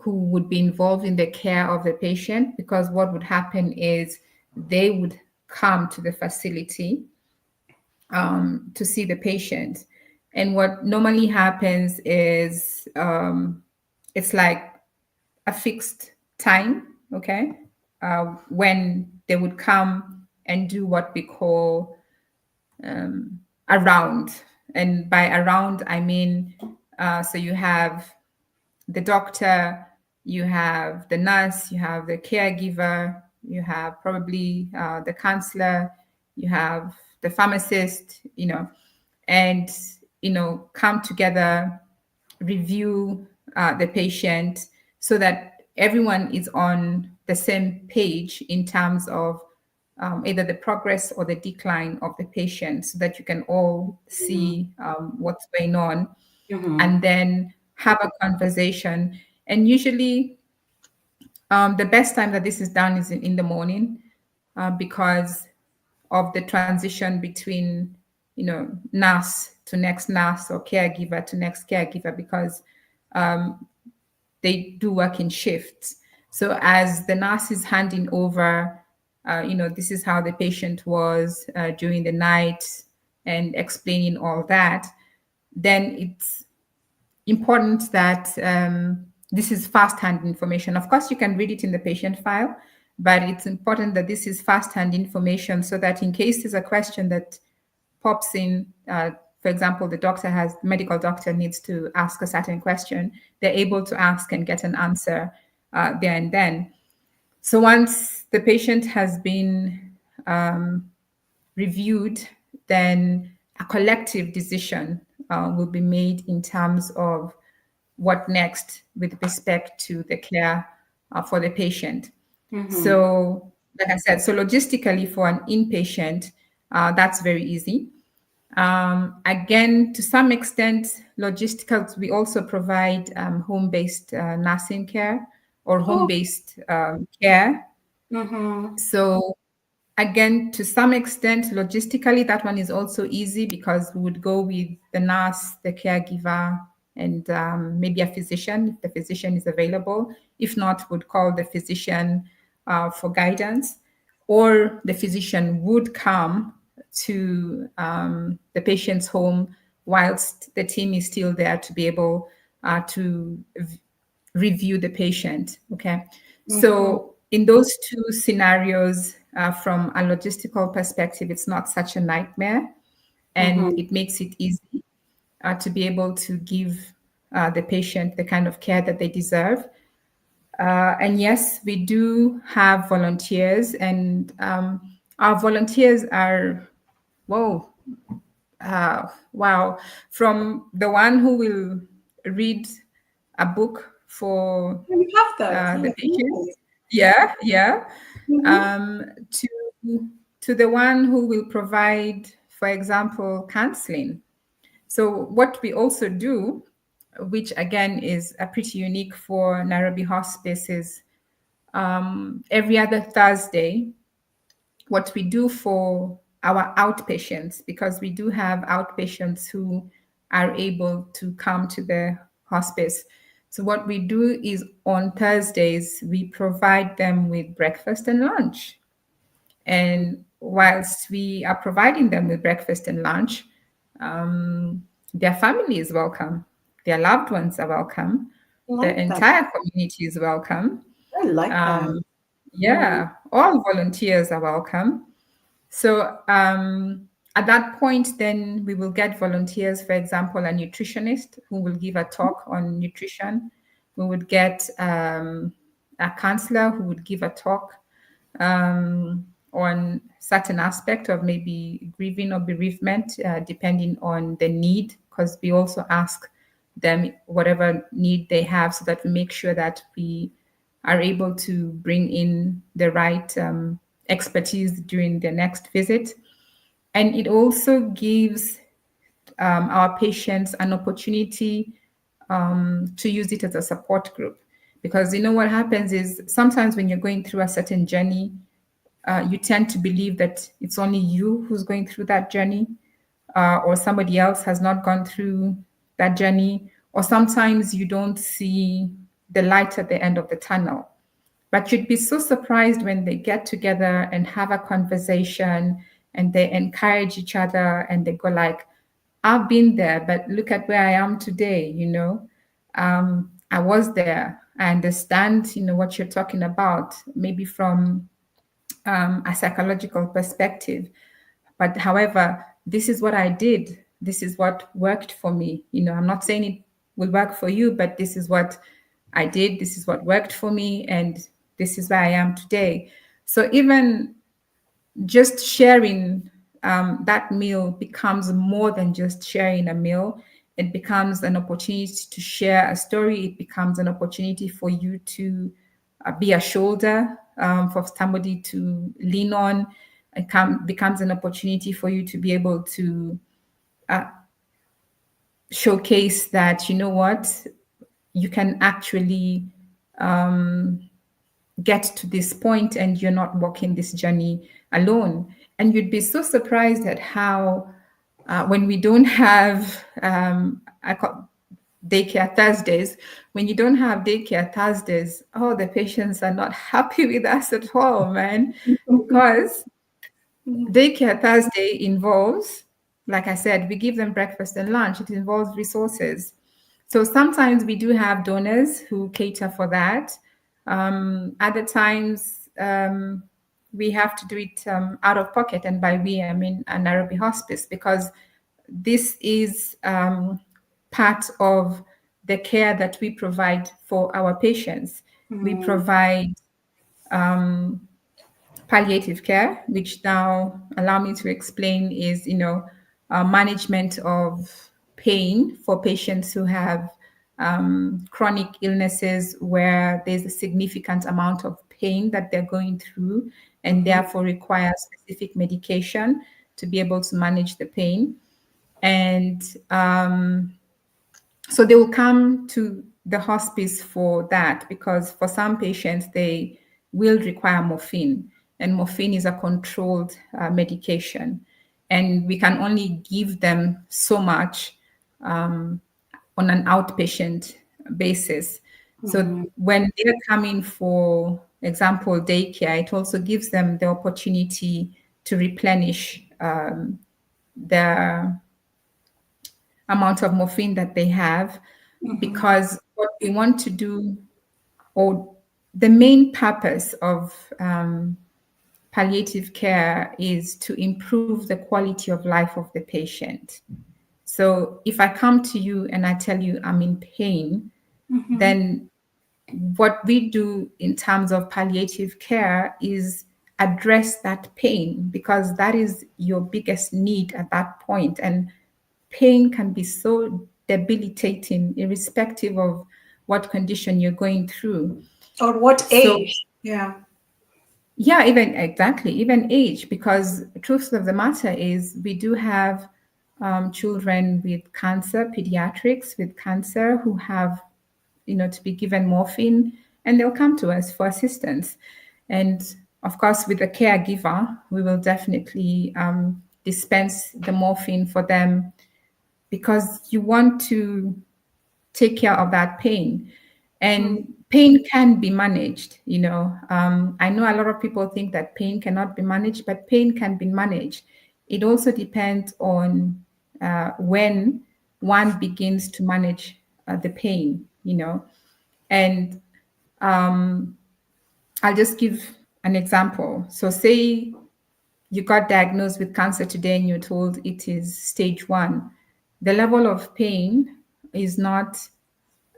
who would be involved in the care of the patient, because what would happen is they would come to the facility to see the patient. And what normally happens is it's like a fixed time, okay, when they would come and do what we call around. And by around, I mean, so you have the doctor, you have the nurse, you have the caregiver, you have probably the counselor, you have the pharmacist, and come together, review the patient, so that everyone is on the same page in terms of either the progress or the decline of the patient, so that you can all see what's going on, Mhm. and then have a conversation. And usually, the best time that this is done is in the morning, because of the transition between, nurse to next nurse, or caregiver to next caregiver, because they do work in shifts. So as the nurse is handing over, this is how the patient was during the night, and explaining all that, then it's important that this is first-hand information. Of course, you can read it in the patient file, but it's important that this is first-hand information, so that in case there's a question that pops in, for example, medical doctor needs to ask a certain question, they're able to ask and get an answer there and then. So once the patient has been reviewed, then a collective decision will be made in terms of what next with respect to the care for the patient. Mhm. So, like I said, so logistically for an inpatient, that's very easy. Again, to some extent, logistical, we also provide home-based nursing care, or Oh. home-based care. Mhm. So Again, to some extent, logistically, that one is also easy because we would go with the nurse, the caregiver, and maybe a physician if the physician is available. If not, would call the physician for guidance, or the physician would come to the patient's home whilst the team is still there to be able to review the patient. Okay. Mm-hmm. So, in those two scenarios, from a logistical perspective, it's not such a nightmare, and Mm-hmm. it makes it easy to be able to give the patient the kind of care that they deserve. And yes, we do have volunteers, and our volunteers are, whoa, wow, from the one who will read a book for You have that. the Yes, patient, nice. yeah, yeah, Mm-hmm. um, to the one who will provide, for example, counseling. So what we also do, which again is pretty unique for Nairobi Hospice, is every other Thursday, what we do for our outpatients, because we do have outpatients who are able to come to the hospice. So, what we do is on Thursdays, we provide them with breakfast and lunch. And whilst we are providing them with breakfast and lunch, their family is welcome, their loved ones are welcome, I the like that. entire community is welcome. I like that. Um, Mm-hmm. yeah, all volunteers are welcome. So at that point, then we will get volunteers, for example, a nutritionist who will give a talk on nutrition. We would get a counselor who would give a talk on certain aspect of maybe grieving or bereavement, depending on the need, because we also ask them whatever need they have so that we make sure that we are able to bring in the right expertise during the next visit. And it also gives our patients an opportunity to use it as a support group. Because you know what happens is sometimes when you're going through a certain journey, you tend to believe that it's only you who's going through that journey, or somebody else has not gone through that journey, or sometimes you don't see the light at the end of the tunnel. But you'd be so surprised when they get together and have a conversation and they encourage each other and they go like, I've been there, but look at where I am today, you know. I was there. I understand, what you're talking about, maybe from a psychological perspective. But however, this is what I did. This is what worked for me. I'm not saying it will work for you, but this is what I did. This is what worked for me. And this is where I am today. So even just sharing that meal becomes more than just sharing a meal. It becomes an opportunity to share a story. It becomes an opportunity for you to be a shoulder for somebody to lean on. Becomes an opportunity for you to be able to showcase that, you know what, you can actually get to this point and you're not walking this journey alone. And you'd be so surprised at how, when we don't have, I call daycare Thursdays, when you don't have daycare Thursdays, oh, the patients are not happy with us at all, man, because daycare Thursday involves, like I said, we give them breakfast and lunch. It involves resources. So sometimes we do have donors who cater for that. Other times we have to do it out of pocket. And by we, I mean a Nairobi Hospice, because this is part of the care that we provide for our patients. We Mm-hmm. provide palliative care, which now allow me to explain is, management of pain for patients who have chronic illnesses where there's a significant amount of pain that they're going through and Mm-hmm. therefore require specific medication to be able to manage the pain. And so they will come to the hospice for that, because for some patients they will require morphine, and morphine is a controlled medication, and we can only give them so much on an outpatient basis. So Mm-hmm. when they're coming for example daycare, it also gives them the opportunity to replenish the amount of morphine that they have, Mm-hmm. because what we want to do, or the main purpose of palliative care, is to improve the quality of life of the patient. So if I come to you and I tell you I'm in pain, Mm-hmm. then what we do in terms of palliative care is address that pain, because that is your biggest need at that point. And pain can be so debilitating, irrespective of what condition you're going through. Or what So, age? Yeah. yeah, even exactly, even age, because the truth of the matter is we do have children with cancer, pediatrics with cancer, who have, to be given morphine, and they'll come to us for assistance. And of course, with the caregiver, we will definitely dispense the morphine for them, because you want to take care of that pain. And pain can be managed. I know a lot of people think that pain cannot be managed, but pain can be managed. It also depends on when one begins to manage the pain. And I'll just give an example. So, say you got diagnosed with cancer today and you're told it is stage 1. The level of pain is not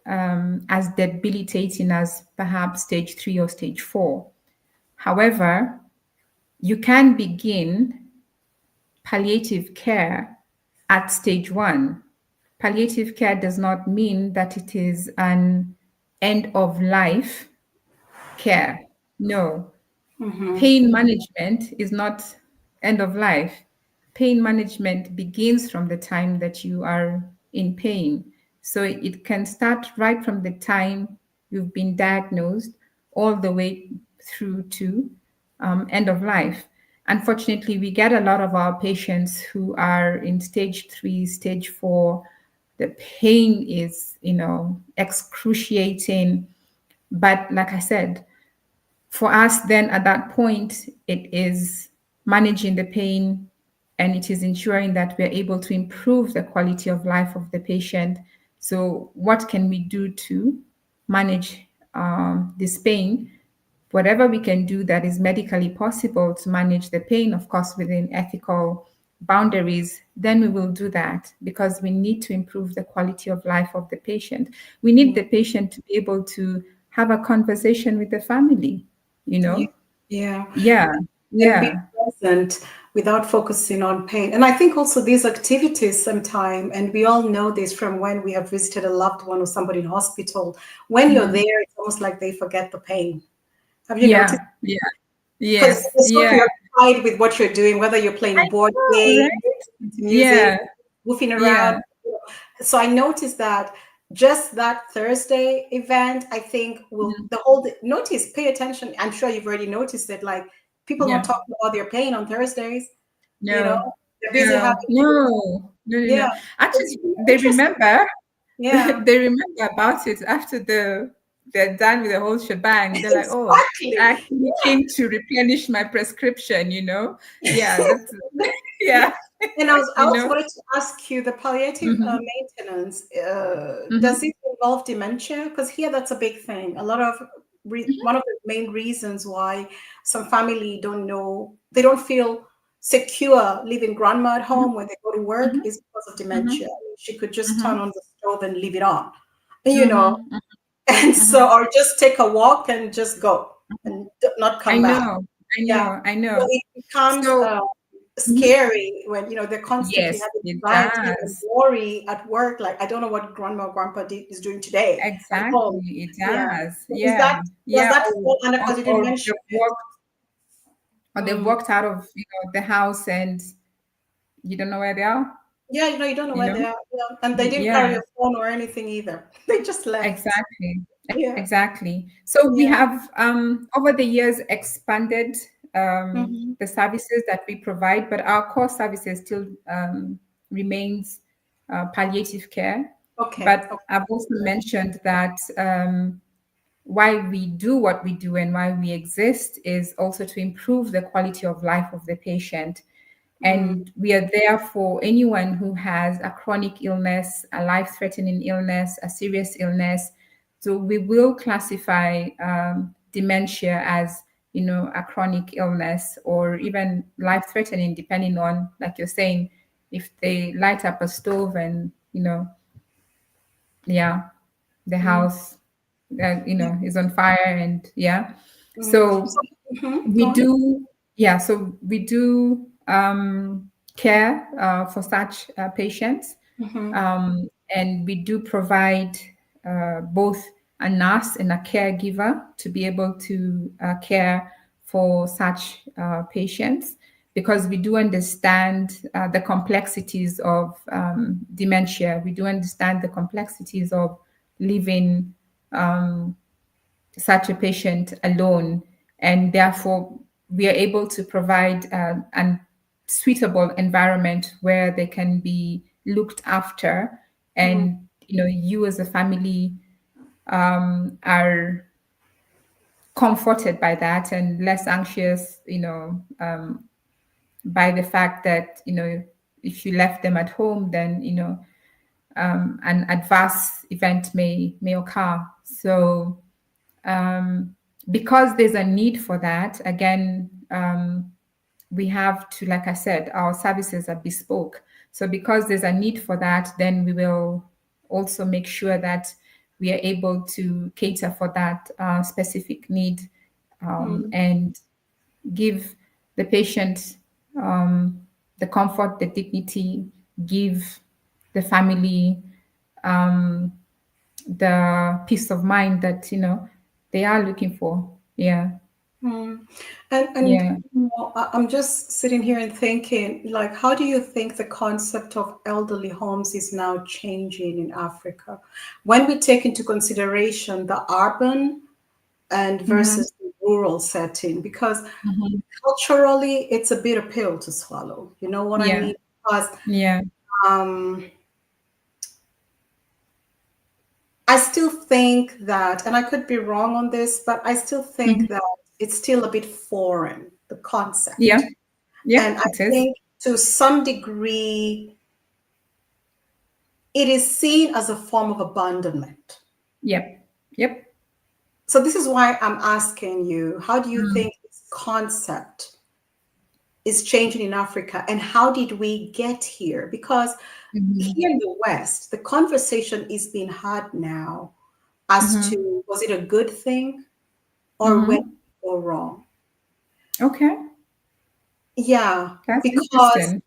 as debilitating as perhaps stage 3 or stage 4. However, you can begin palliative care at stage 1. Palliative care does not mean that it is an end of life care. No, Mm-hmm. pain management is not end of life. Pain management begins from the time that you are in pain. So it can start right from the time you've been diagnosed all the way through to end of life. Unfortunately, we get a lot of our patients who are in stage 3, stage 4. The pain is, excruciating. But like I said, for us then at that point, it is managing the pain, and it is ensuring that we're able to improve the quality of life of the patient. So what can we do to manage this pain? Whatever we can do that is medically possible to manage the pain, of course within ethical boundaries, then we will do that, because we need to improve the quality of life of the patient. We need the patient to be able to have a conversation with the family, you Yeah. know? Yeah. Yeah, And be yeah. present without focusing on pain. And I think also these activities sometime, and we all know this from when we have visited a loved one or somebody in hospital, when you're Mhm. there, it's almost like they forget the pain. Have you noticed? Yeah, yeah, Because yes, you're so yeah. preoccupied with what you're doing, whether you're I playing board know, games, right? music, Yeah, goofing yeah. around. So I noticed that just that Thursday event, I think will Mhm. the whole notice, pay attention. I'm sure you've already noticed it. Like people don't Yeah. talk about their pain on Thursdays. You know, No, they're busy having no, no, no, no, yeah. no. Actually, It's really they interesting. remember. Yeah, They remember about it after they're done with the whole shebang. They're like, "Oh, I exactly. actually came to replenish my prescription." Yeah, that's yeah, And I you also know. wanted to ask you the palliative Hmm. maintenance. Does Hmm. it involve dementia? Because here that's a big thing. A lot of one of the main reasons why some family don't know, they don't feel secure leaving grandma at home when they go to work Hmm. is because of dementia. Hmm. I mean, she could just turn Hmm. on the stove and leave it on, you know, Hmm. and so, Hmm. or just take a walk and just go and not I come back. know, I Yeah. know, I So know. it becomes So mhm. scary when they're constantly Yes, having it anxiety and does. worry at work. Like I don't know what grandma or grandpa is doing today at home. Exactly, it Yeah. does. So is Yeah, that does yeah. that fall under, because you didn't Or mention they've it? walked, or they've Mm. walked out of the house and you don't know where they are. Yeah, you don't know You where know. they are. Yeah. And they didn't carry Yeah, a phone or anything either. They just left. exactly, Yeah. exactly. So we Yeah. have over the years expanded Mhm. the services that we provide, but our core services still remains palliative care. Okay. But Okay. I've also mentioned that why we do what we do and why we exist is also to improve the quality of life of the patient. Mm, And we are there for anyone who has a chronic illness, a life threatening illness, a serious illness. So we will classify dementia as, a chronic illness or even life threatening, depending on, like you're saying, if they light up a stove and, yeah, the mm, house, is on fire and yeah. So, So go we on. do, yeah, so we do care for such patients. Mm-hmm. And we do provide both a nurse and a caregiver to be able to care for such patients because we do understand the complexities of dementia. We do understand the complexities of living such a patient alone, and therefore we are able to provide a suitable environment where they can be looked after, Mm, and you as a family are comforted by that and less anxious, by the fact that if you left them at home, then an adverse event may occur. So because there's a need for that, again, we have to, like I said, our services are bespoke. So because there's a need for that, then we will also make sure that we are able to cater for that specific need, mm, and give the patient the comfort, the dignity, give the family the peace of mind that they are looking for. Yeah, mm. And yeah. I'm just sitting here and thinking, like, how do you think the concept of elderly homes is now changing in Africa when we take into consideration the urban and Mm-hmm. versus the rural setting? Because Mm-hmm. culturally, it's a bitter pill to swallow. You know what I Yeah, mean? Because yeah. um, I still think that, and I could be wrong on this, but I still think Mm-hmm. that it's still a bit foreign, the Yeah, concept. yeah, And I it is. think to some degree, it is seen as a form of abandonment. Yep, yep. So this is why I'm asking you, how do you Mm-hmm. think this concept is changing in Africa and how did we get here? Because here in the West, the conversation is being had now as Mm-hmm. to was it a good thing or when did Mm-hmm. it go wrong? Okay, Yeah, that's because interesting.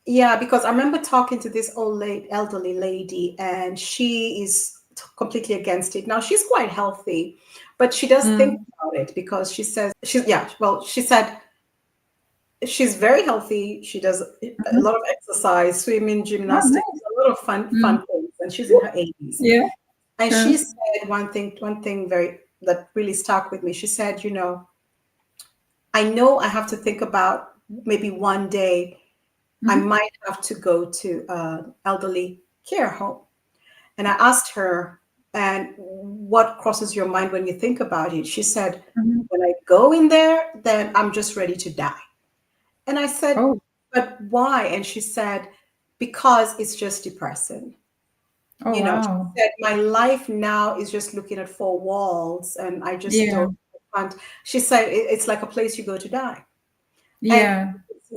because I remember talking to this elderly lady, and she is completely against it. Now she's quite healthy, but she does think Mm. about it because she says she said she's very healthy. She does a Mm-hmm. lot of exercise, swimming, Oh, gymnastics, nice. a lot of fun Mm. things, and she's in her 80s. Yeah. And Uh, she said one thing very that really stuck with me. She said, I know I have to think about maybe one day I mm-hmm. might have to go to an elderly care home. And I asked her, and what crosses your mind when you think about it? She said, Mm-hmm. when I go in there, then I'm just ready to die. And I said, Oh, but why? And she said, because it's just depressing. oh, She wow. said, my life now is just looking at four walls and I just Yeah, don't want. She said, It's like a place you go to die." And yeah.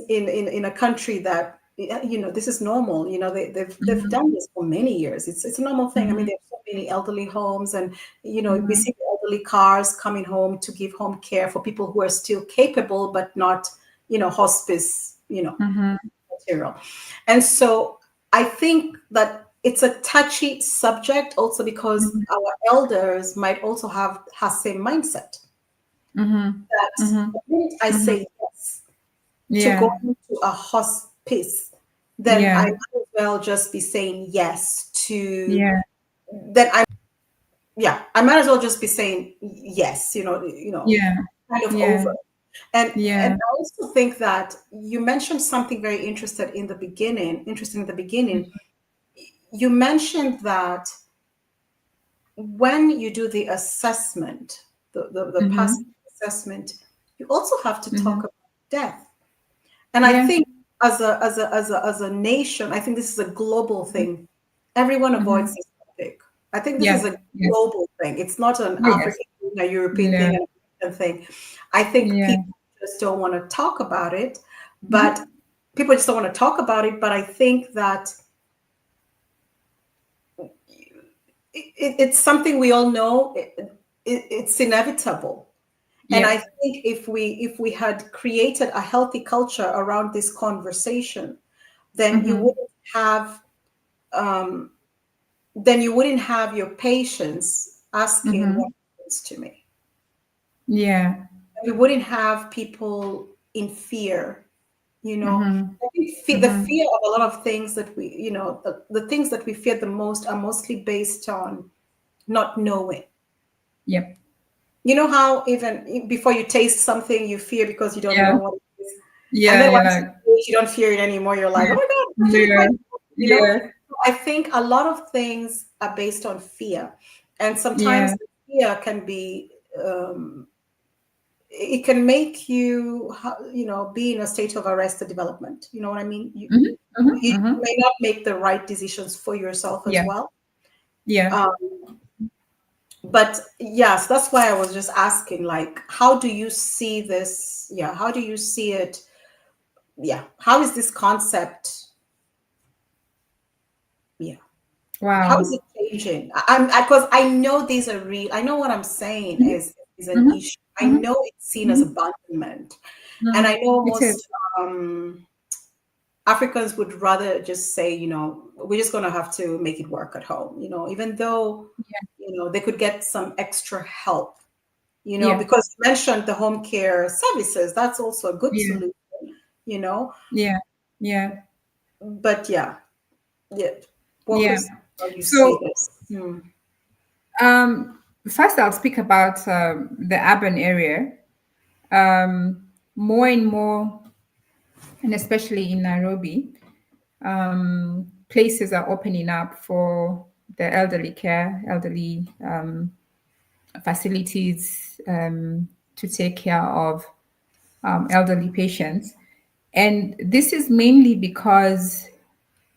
in a country that this is normal. They've Mm-hmm. done this for many years. It's a normal thing. I mean, Mm-hmm. there's so many elderly homes, and we Mm-hmm. see the elderly cars coming home to give home care for people who are still capable but not hospice Mm-hmm. material. And so I think that it's a touchy subject also because Mm-hmm. our elders might also have same mindset Mm-hmm. that Mm-hmm. the minute I Mm-hmm. say yes to Yeah, going to a hospice, then I yeah, might as well just be saying yes to yeah, then I might as well just be saying yes, yeah, kind of over. yeah. And Yeah. I also think that you mentioned something very interesting in the beginning. You mentioned that when you do the assessment, the past Mm-hmm. assessment, you also have to talk Mm-hmm. about death. And I Yeah. think as a nation, I think this is a global thing. Everyone avoids Mm-hmm. this topic. I think this is Yeah. a Yes. global thing. It's not an Oh, yes. African thing, a European No. thing, an American thing. I think Yeah. people just don't want to talk about it, but Mm-hmm. people just don't want to talk about it. But I think that it's something we all know. It's inevitable. And I Yep. think if we had created a healthy culture around this conversation, then you Mm-hmm. wouldn't have um, your patients asking Mm-hmm. what happens to me. Yeah. We wouldn't have people in fear. You know, Mm-hmm. I think the Mm-hmm. fear of a lot of things that the things that we fear the most are mostly based on not knowing. Yep. You know how even before you taste something, you fear because you don't know Yeah. what it is. And Yeah. then You're once like, you don't fear it anymore, you're like, oh yeah. my God, it's actually Yeah. quite cool, you know? Yeah. So I think a lot of things are based on fear. And sometimes Yeah. the fear can be, it can make you, be in a state of arrested development. You know what I mean? Mm-hmm. Mm-hmm. You Mm-hmm. may not make the right decisions for yourself as Yeah. well. Yeah. Um, but yes, that's why I was just asking, like, how do you see this? Yeah, how do you see it? Yeah, how is this concept? Yeah, how is Wow. it changing? I'm because I know these are real. I know what I'm saying Mm-hmm. is an Mm-hmm. issue. I Mm-hmm. know it's seen as Mm-hmm. abandonment, and I Mm-hmm. know It is. most Africans would rather just say, we're just going to have to make it work at home. Even though Yeah. they could get some extra help. Yeah. Because you mentioned the home care services, that's also a good Yeah. solution. You know, Yeah. Yeah. but yeah, yeah. Walk Yeah. us through how you see So, this. Hmm. first, I'll speak about the urban area. More and more, and especially in Nairobi, places are opening up for the elderly care, elderly facilities to take care of elderly patients. And this is mainly because,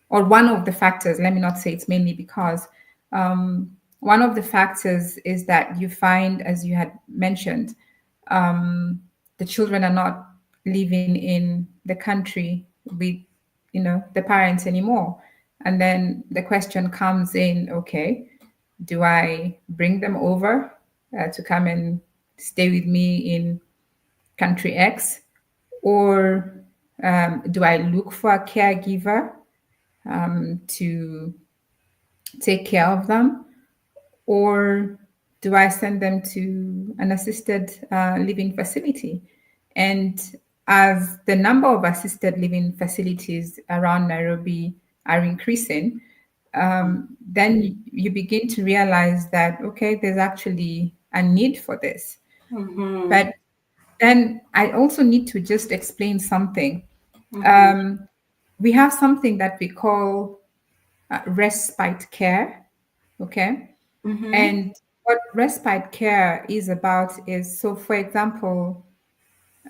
or one of the factors, let me not say it's mainly because, one of the factors is that you find, as you had mentioned, the children are not living in the country with, the parents anymore. And then the question comes in, okay, do I bring them over to come and stay with me in country X? Or do I look for a caregiver to take care of them? Or do I send them to an assisted living facility? And as the number of assisted living facilities around Nairobi are increasing, then you begin to realize that, okay, there's actually a need for this. Mm-hmm. But then I also need to just explain something. Mm-hmm. Um, we have something that we call respite care. Okay. Mm-hmm. And what respite care is about is, so for example,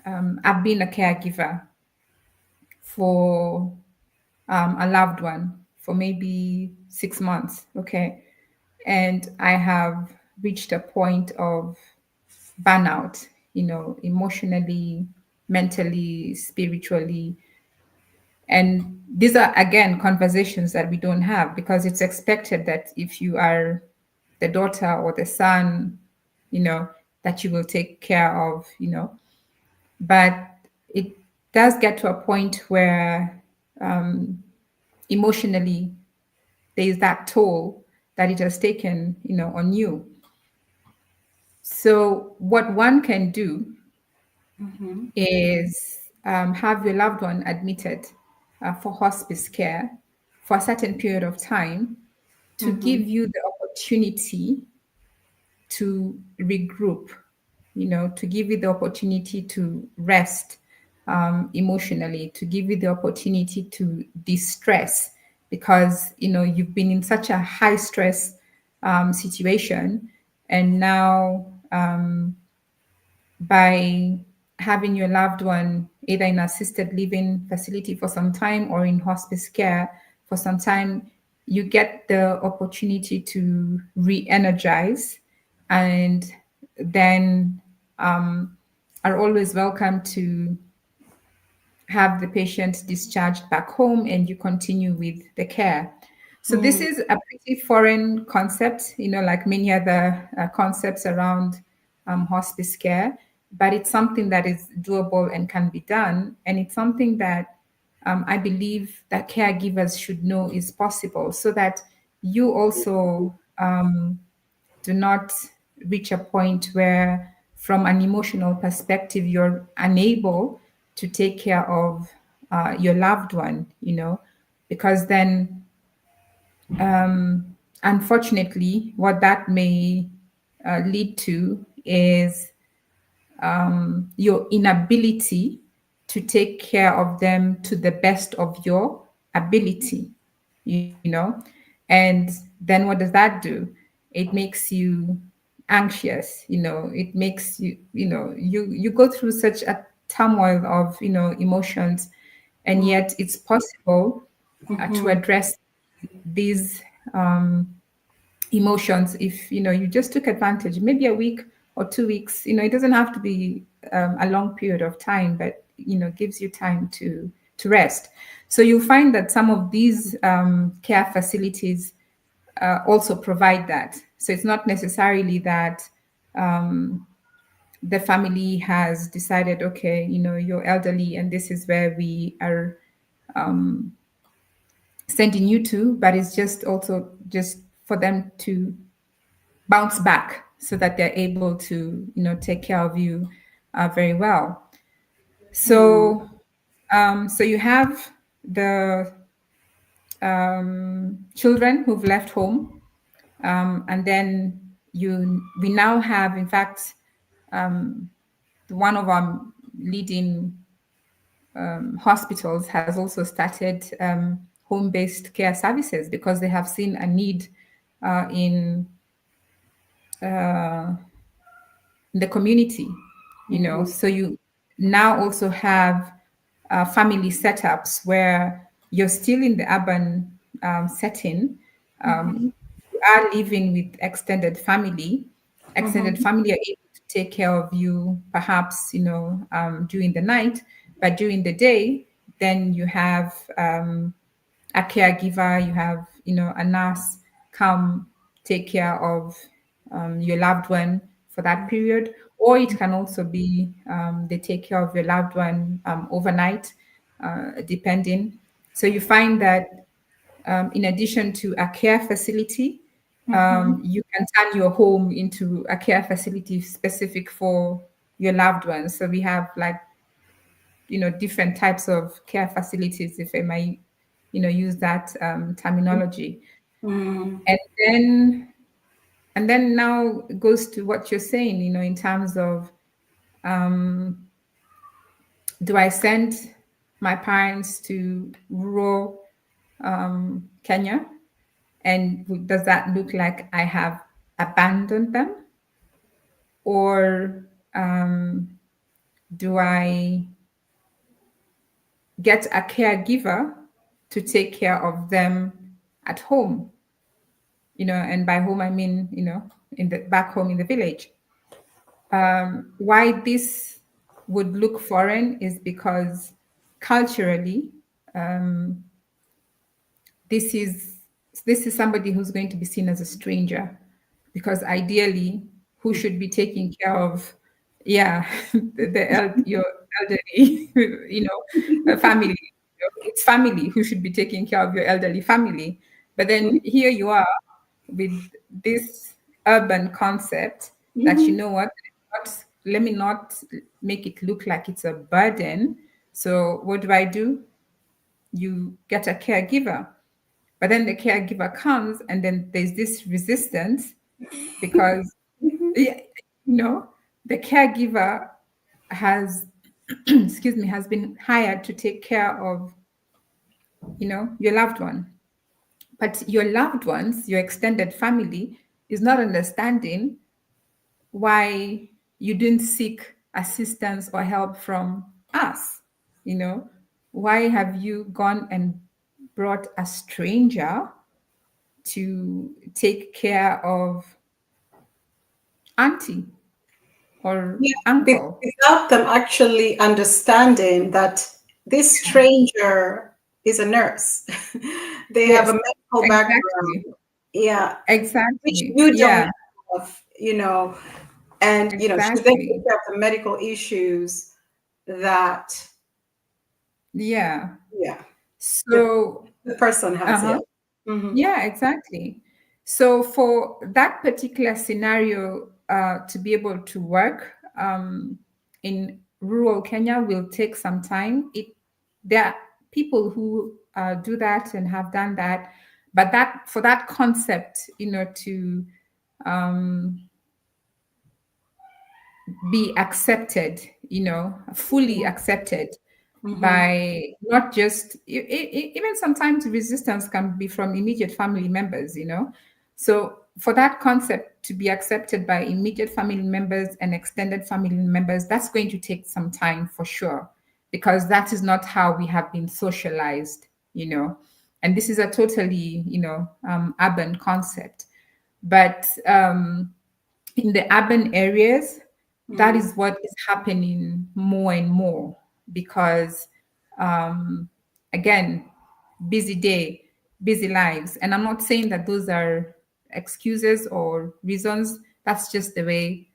I've been a caregiver for a loved one for maybe 6 months. Okay. And I have reached a point of burnout, emotionally, mentally, spiritually. And these are, again, conversations that we don't have because it's expected that if you are the daughter or the son, that you will take care of, but it does get to a point where emotionally there is that toll that it has taken, on you. So what one can do Mm-hmm. is have your loved one admitted for hospice care for a certain period of time to Mm-hmm. give you the opportunity to regroup, to give you the opportunity to rest emotionally, to give you the opportunity to de-stress, because you've been in such a high stress situation, and now by having your loved one either in assisted living facility for some time or in hospice care for some time, you get the opportunity to re-energize, and then are always welcome to have the patient discharged back home and you continue with the care. So this Mm, is a pretty foreign concept, like many other concepts around hospice care, but it's something that is doable and can be done. And it's something that I believe that caregivers should know is possible, so that you also do not reach a point where, from an emotional perspective, you're unable to take care of your loved one, because then, unfortunately, what that may lead to is your inability to take care of them to the best of your ability, and then what does that do? It makes you anxious, it makes you, you go through such a turmoil of, emotions, and mm, yet it's possible to mhm, address these emotions if you just took advantage, maybe a week or 2 weeks. It doesn't have to be a long period of time, but gives you time to rest. So you'll find that some of these care facilities also provide that. So it's not necessarily that the family has decided, okay, you're elderly and this is where we are sending you to, but it's just also just for them to bounce back so that they're able to take care of you very well. mm, So you have the children who've left home, and then we now have, in fact, one of our leading hospitals has also started home-based care services, because they have seen a need in the community. mhm, So you now also have family setups where you're still in the urban setting. mhm, You are living with extended mhm, family are able to take care of you, perhaps during the night, but during the day then you have a caregiver, you have a nurse come take care of your loved one for that period. Or it can also be they take care of your loved one overnight, depending. So you find that in addition to a care facility, mhm, you can turn your home into a care facility specific for your loved ones. So we have, like, different types of care facilities, if I might use that terminology. mm, And then now it goes to what you're saying, in terms of, do I send my parents to rural Kenya? And does that look like I have abandoned them? Or do I get a caregiver to take care of them at home? And by home, I mean, in the back home in the village. Why this would look foreign is because culturally, this is somebody who's going to be seen as a stranger, because ideally, who should be taking care of, yeah, your elderly, family. It's family who should be taking care of your elderly family. But then here you are with this urban concept that, mhm, let me not make it look like it's a burden. So what do? You get a caregiver. But then the caregiver comes, and then there's this resistance because, mhm, yeah, you know, the caregiver has excuse me, has been hired to take care of, your loved one. But your loved ones, your extended family, is not understanding why you didn't seek assistance or help from us. You know, why have you gone and brought a stranger to take care of auntie or Yeah, uncle? without them actually understanding that this stranger is a nurse. They have a Yes, medical background. exactly. Yeah, which Exactly. you don't Yeah, have, and she then exactly. takes care of the medical issues that, Yeah. yeah, the, So, the person has. uh-huh. Yeah. Hmm. Yeah, exactly. So for that particular scenario to be able to work in rural Kenya will take some time. There are people who do that and have done that, but that for that concept, to um, be accepted, fully accepted Hmm. by not just even sometimes resistance can be from immediate family members. So for that concept to be accepted by immediate family members and extended family members, that's going to take some time for sure, because that is not how we have been socialized. And this is a totally urban concept. But in the urban areas, that Hmm. is what is happening more and more because, um, again, busy day, busy lives. And I'm not saying that those are excuses or reasons. That's just the way,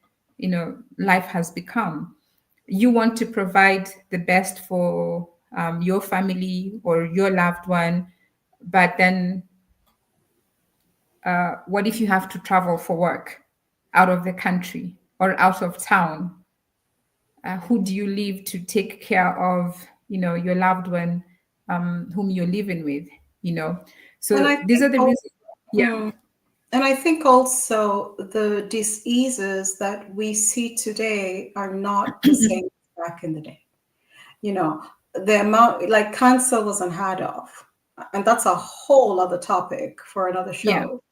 life has become. You want to provide the best for your family or your loved one, but then what if you have to travel for work out of the country or out of town? Who do you leave to take care of, your loved one whom you're living with, you know? And So I these think are the also, reasons. Yeah. and I think also the diseases that we see today are not the same as back in the day. You know, the amount, like cancer was unheard of, and that's a whole other topic for another Yeah. show.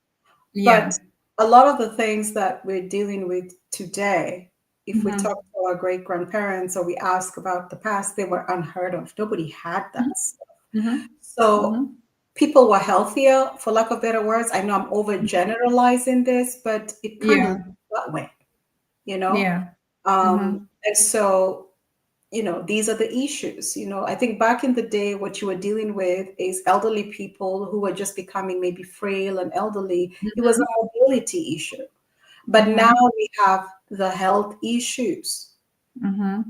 Yeah. But a lot of the things that we're dealing with today, if we Hmm. talk to our great grandparents or we ask about the past, they were unheard of. Nobody had that stuff. Hmm. So Hmm. people were healthier, for lack of better words. I know I'm overgeneralizing this, but it kind of Yeah. looks that way, you know? Yeah. Hmm. And so, these are the issues. I think back in the day, what you were dealing with is elderly people who were just becoming maybe frail and elderly. It was a mobility issue. But now Hmm. we have the health issues. Hmm.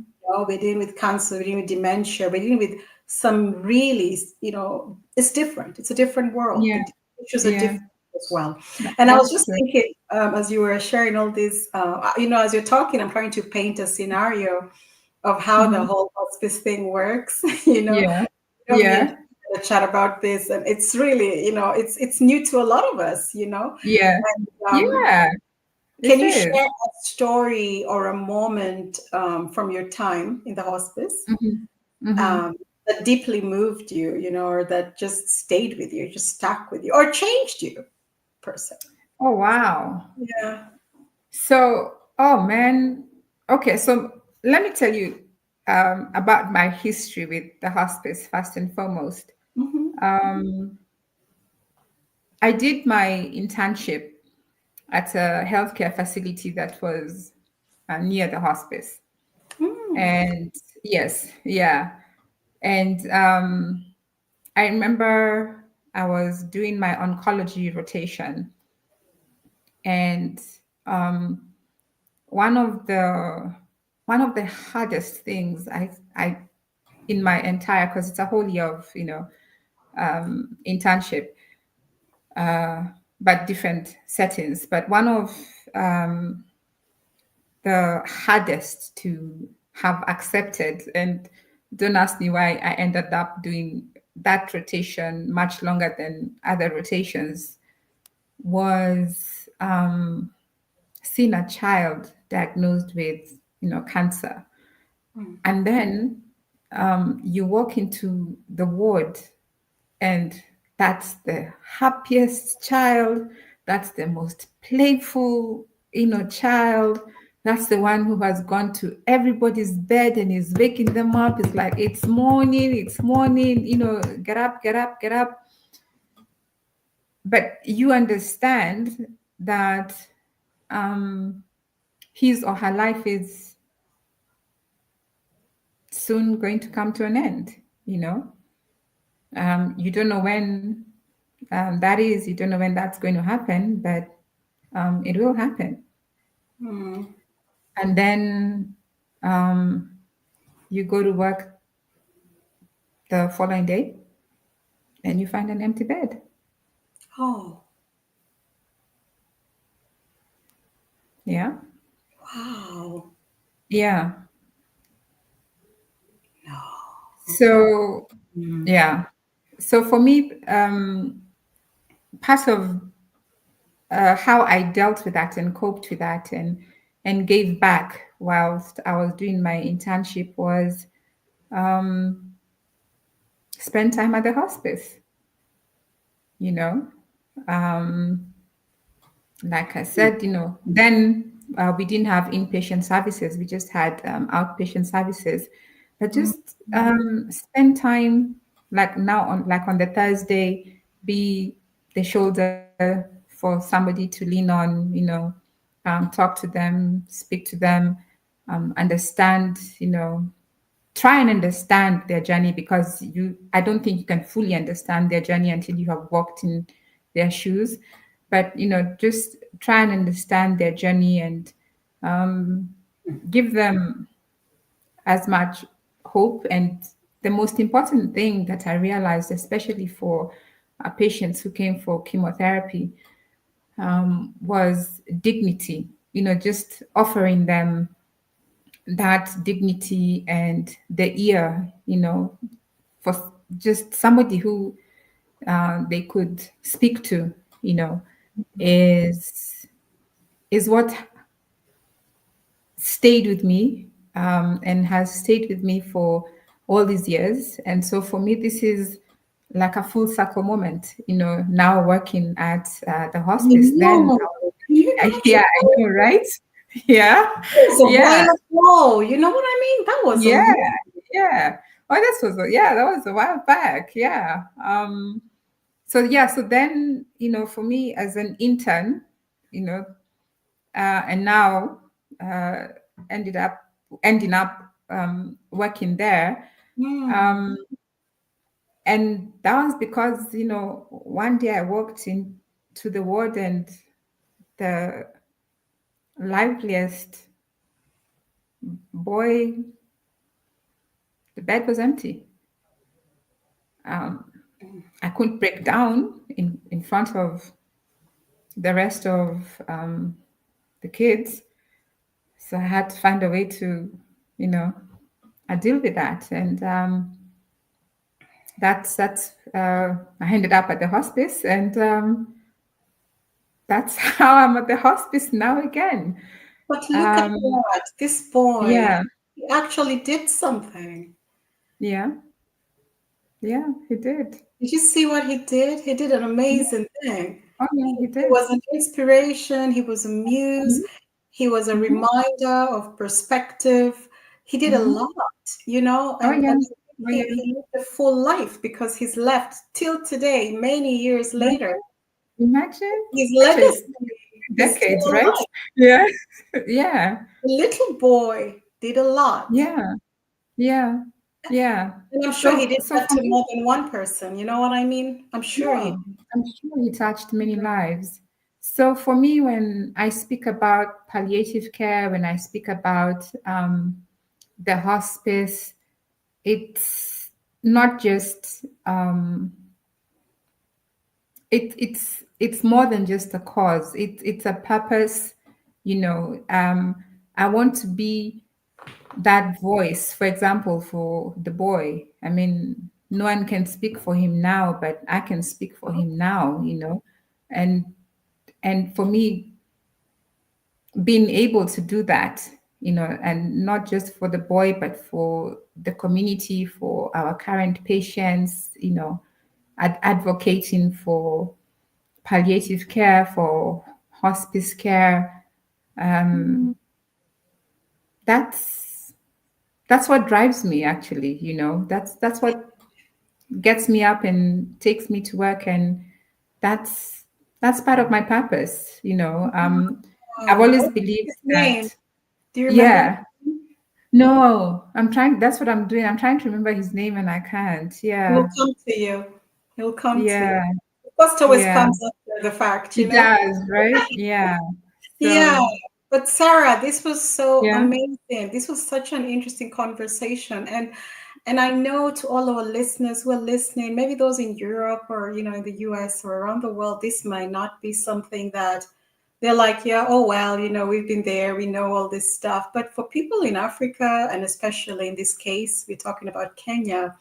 We're dealing with cancer, we're dealing with dementia, we're dealing with some really, it's different. It's a different world. Yeah. The issues are Yeah. different as well. And I was That's just true. thinking, as you were sharing all this, as you're talking, I'm trying to paint a scenario of how the Hmm. whole hospice thing works. Yeah. Me and Yeah. you had a chat about this, and it's really, it's new to a lot of us. Yeah. And Yeah. can It you is. share a story or a moment from your time in the hospice Hmm. um, Hmm. that deeply moved you, or that just stayed with you, just stuck with you, or changed you per se? Oh, wow. Yeah. So, oh man. Okay, so let me tell you about my history with the hospice first and foremost. Hmm. Um, I did my internship at a healthcare facility that was near the hospice. Mm. And yes, yeah. And I remember I was doing my oncology rotation, and um, one of the one of the hardest things I in my entire, because it's a whole year of internship, but different settings. But one of um, the hardest to have accepted, and don't ask me why I ended up doing that rotation much longer than other rotations, was seeing a child diagnosed with cancer. Mm. And then you walk into the ward, and that's the happiest child. That's the most playful, child. That's the one who has gone to everybody's bed and is waking them up. It's like, it's morning, get up, get up, get up. But you understand that um, his or her life is soon going to come to an end, you know. You don't know when that is, you don't know when that's going to happen, but it will happen. Mm. And then um, you go to work the following day and you find an empty bed. Oh, Yeah. wow. Yeah. No. Okay. So, Mm. yeah. So for me, part of how I dealt with that and coped with that and gave back whilst I was doing my internship was um, spend time at the hospice. You know, um, like I said, then we didn't have inpatient services; we just had outpatient services. But Mm. just spend time, like on the Thursday, be the shoulder for somebody to lean on. Talk to them, speak to them, understand. Try and understand their journey, because I don't think you can fully understand their journey until you have walked in their shoes. But just try and understand their journey and give them as much hope. And the most important thing that I realized, especially for patients who came for chemotherapy, was dignity. Just offering them that dignity and the ear, for just somebody who they could speak to, you know, is what stayed with me, and has stayed with me for all these years. And so for me, this is like a full circle moment. Now working at the hospice, then No. Can you yeah, imagine? I know, right? Yeah, That was a yeah, while ago. You know what I mean? That was yeah, amazing. yeah. Oh, that was a while back. Yeah. So yeah, so then for me as an intern, you know, and now uh, ended up ending up working there, Mm. um, and that was because one day I walked into the ward and the liveliest boy, the bed was empty. Um, I couldn't break down in front of the rest of the kids. So I had to find a way to, I deal with that. And I ended up at the hospice, and that's how I'm at the hospice now again. But look at Um, that. This boy, yeah, he actually did something. yeah, yeah, he did. Did you see what he did? He did an Yeah. amazing thing. Oh, yeah, he He did. was an inspiration. He was a muse. He was a Mm-hmm. reminder of perspective. He did a Mm-hmm. lot, you know, Oh, and yeah. Oh, yeah. he lived a full life because he's left till today, many years later. Imagine, imagine. His Actually, legacy is still decades, right? alive. Yeah. Yeah. The little boy did a lot. Yeah. Yeah. Yeah. And I'm sure he So did so that for to me, more than one person. You know what I mean? I'm sure he yeah, I'm sure he touched many lives. So for me, when I speak about palliative care, when I speak about the hospice, it's not just it's more than just a cause. It's a purpose. I want to be that voice, for example, for the boy. I mean, no one can speak for him now, but I can speak for him now, and and for me, being able to do that, and not just for the boy, but for the community, for our current patients, advocating for palliative care, for hospice care. Um, that's that's what drives me actually. That's what gets me up and takes me to work, and that's that's part of my purpose. I've Wow. always What's believed his name? that. Do you remember? Yeah. No, I'm trying. That's what I'm doing. I'm trying to remember his name and I can't. He'll Yeah. come to you. He'll come to you. Yeah. The first always Yeah. comes after the fact, It does, right? Yeah. Yeah, So, but Sarah, this was so yeah. amazing. This was such an interesting conversation, and I know to all our listeners who are listening, maybe those in Europe or in the US or around the world, this might not be something that they're like, yeah, oh well, we've been there, we know all this stuff. But for people in Africa, and especially in this case, we're talking about Kenya,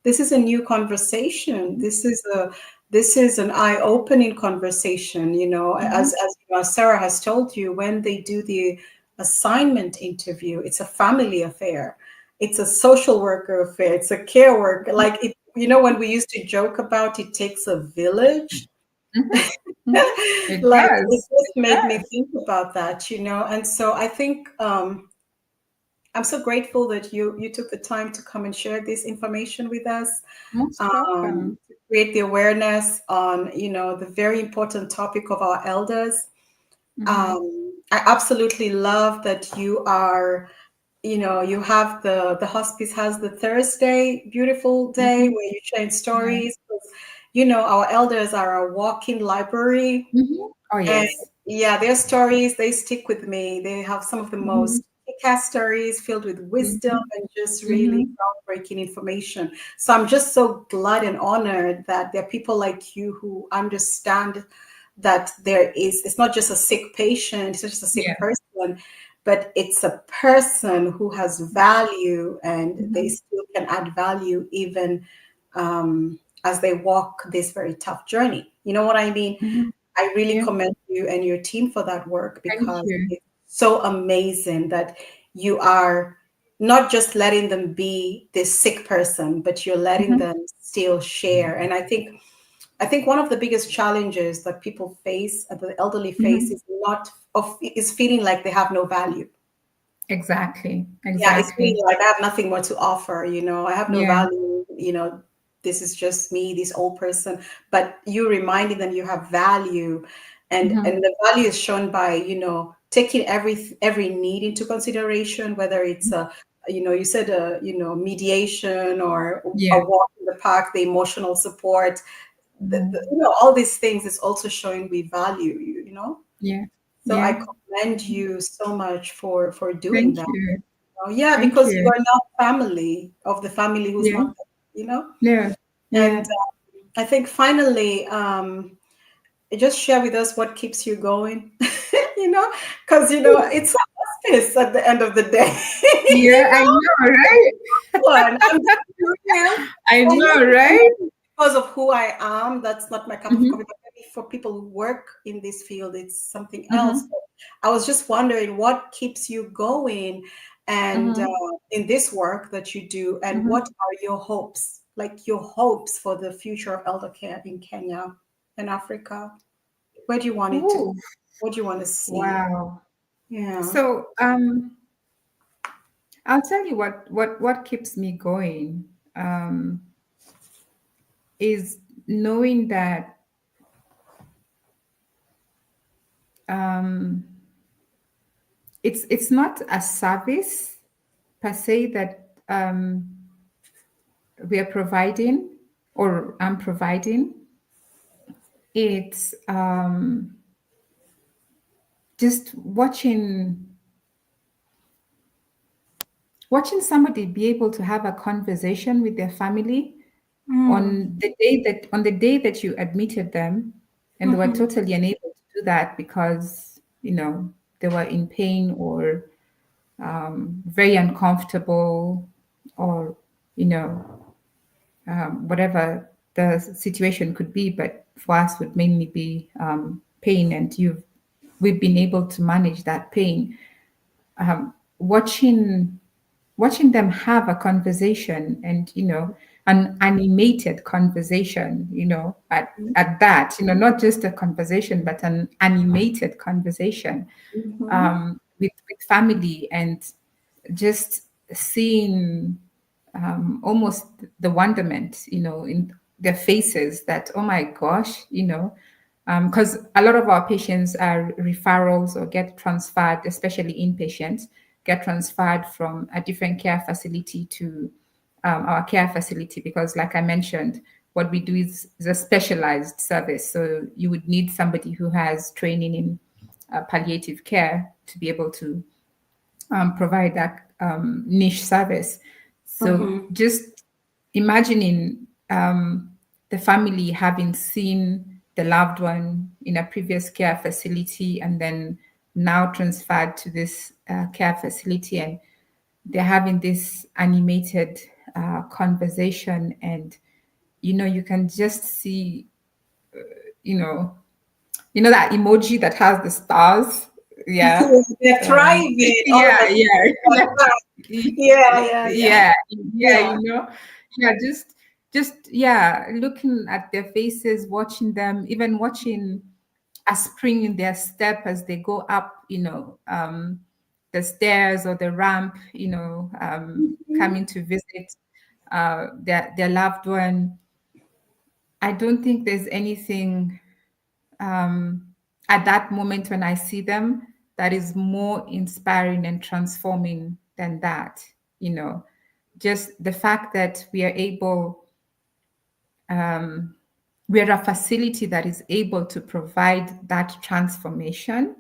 this is a new conversation. This is an eye-opening conversation. Mm-hmm. As Sarah has told you, when they do the assignment interview, it's a family affair, it's a social worker affair, it's a care worker. Like it, when we used to joke about it takes a village. Mm-hmm. Mm-hmm. It Like it does. just It made me does. think about that. And so I think I'm so grateful that you took the time to come and share this information with us, Most welcome. to create the awareness on the very important topic of our elders. Mm-hmm. I absolutely love that you have the hospice has the Thursday beautiful day Mm-hmm. where you share Yeah. stories. Our elders are a walking library, Mm-hmm. Oh, and yes. yeah, their stories, they stick with me. They have some of the Mm-hmm. most kick-ass stories filled with wisdom Mm-hmm. and just really Mm-hmm. groundbreaking information. So I'm just so glad and honored that there are people like you who understand that it's not just a sick patient, it's not just a sick Yeah. person, but it's a person who has value and they Mm-hmm. still can add value even as they walk this very tough journey. You know what I mean? Mm-hmm. I really Yeah. commend you and your team for that work Thank because you. it's so amazing that you are not just letting them be this sick person, but you're letting Mm-hmm. them still share. And I think one of the biggest challenges that people face, the elderly face, Mm-hmm. is feeling like they have no value. Exactly. Yeah, it's Exactly. really like I have nothing more to offer, I have no Yeah. value, this is just me, this old person. But you reminding them you have value, and Mm-hmm. the value is shown by, taking every need into consideration, whether it's you said mediation or a Yeah. walk in the park, the emotional support, Mm-hmm. all these things is also showing we value you. Yeah. So I Yeah. commend you so much for doing Thank that. you. Yeah, Thank because you you. are not family of the family who's Yeah. not there. Yeah. And Yeah. I think finally, just share with us what keeps you going, because it's a hospice at the end of the day. Yeah, I know, right? One, I'm just curious. I I know, know, I right? know because of who I am, that's not my cup of Mm-hmm. coffee. But maybe for people who work in this field, it's something else. Mm-hmm. But I was just wondering what keeps you going, and Mm-hmm. in this work that you do, and Mm-hmm. what are your hopes, like your hopes for the future of elder care in Kenya and Africa? Where do you want it to go? Ooh, What do you want to see? wow. Yeah. So, I'll tell you what keeps me going, is knowing that, um, it's not a service per se that, we are providing or I'm providing. It's, just watching somebody be able to have a conversation with their family Mm. on the day that you admitted them, and they were Mhm. totally unable to do that because they were in pain or, very uncomfortable, or you know whatever the situation could be, but for us would mainly be, pain, and we've been able to manage that pain. watching them have a conversation, and an animated conversation, at that, not just a conversation, but an animated conversation, Mm-hmm. with family, and just seeing, almost the wonderment, in their faces, that, oh my gosh, because a lot of our patients are referrals or get transferred, especially inpatients, get transferred from a different care facility to, our care facility, because, like I mentioned, what we do is a specialized service. So you would need somebody who has training in, palliative care, to be able to, provide that, niche service. So Mm-hmm. just imagining, the family having seen the loved one in a previous care facility, and then now transferred to this, care facility, and they're having this animated, conversation, and you can just see, you know that emoji that has the stars. Yeah. They're thriving. All of Yeah, us. yeah. Yeah, yeah, yeah. Yeah, yeah, Yeah. yeah, just yeah, looking at their faces, watching them, even watching a spring in their step as they go up, the stairs or the ramp, Mhm. coming to visit, their loved one. I don't think there's anything, um, at that moment when I see them, that is more inspiring and transforming than that. You know, just the fact that we are able, we're a facility that is able to provide that transformation.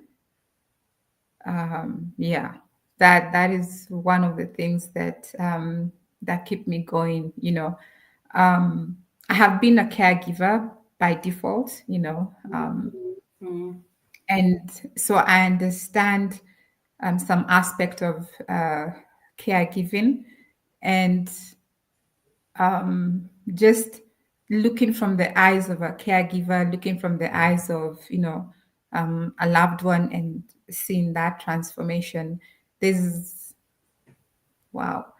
Yeah, that is one of the things that, that keep me going. I have been a caregiver by default. Mhm. And so I understand, some aspect of, caregiving, and, just looking from the eyes of a caregiver, looking from the eyes of, a loved one, and seeing that transformation. There's Wow.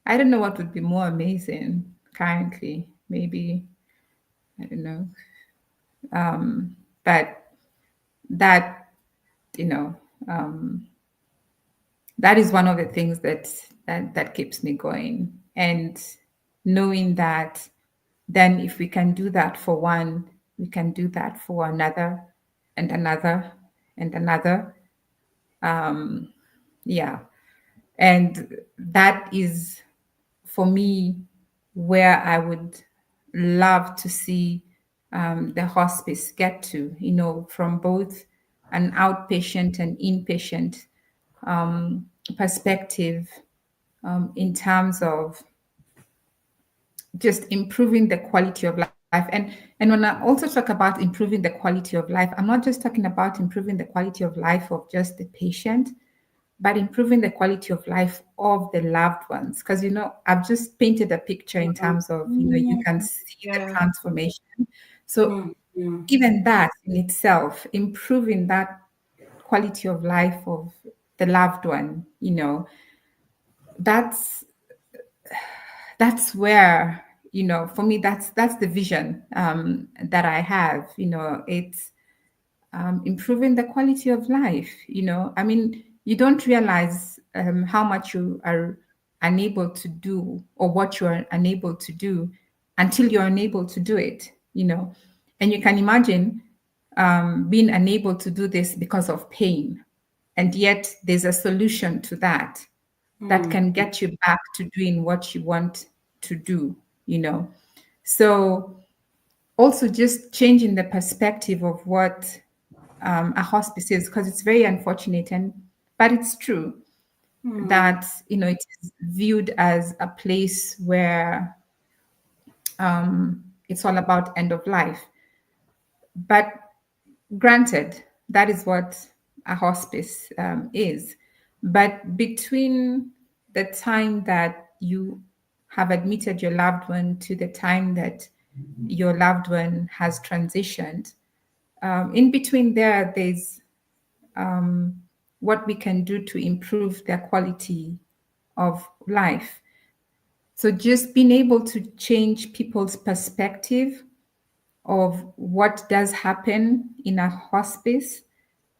I don't know what would be more amazing currently. Maybe, I don't know. But that, you know, um, that is one of the things that keeps me going, and knowing that, then if we can do that for one, we can do that for another, and another, and another. Yeah, and that is, for me, where I would love to see, the hospice get to, from both an outpatient and inpatient, perspective, in terms of just improving the quality of life. And when I also talk about improving the quality of life, I'm not just talking about improving the quality of life of just the patient, but improving the quality of life of the loved ones. Because, I've just painted a picture in terms of, you Mhm. can see the Yeah. transformation. So Mhm. even that in itself, improving that quality of life of the loved one, that's where, for me, that's the vision, that I have. It's, improving the quality of life. I mean, you don't realize, how much you are unable to do, or what you are unable to do, until you're unable to do it. And you can imagine, being unable to do this because of pain, and yet there's a solution to that, that Mhm. can get you back to doing what you want to do. you know so also just changing the perspective of what, a hospice is, because it's very unfortunate, and but it's true Mhm. that, it is viewed as a place where, it's all about end of life. But granted, that is what a hospice, is. But between the time that you have admitted your loved one to the time that your loved one has transitioned, in between there's, what we can do to improve their quality of life. So just being able to change people's perspective of what does happen in a hospice,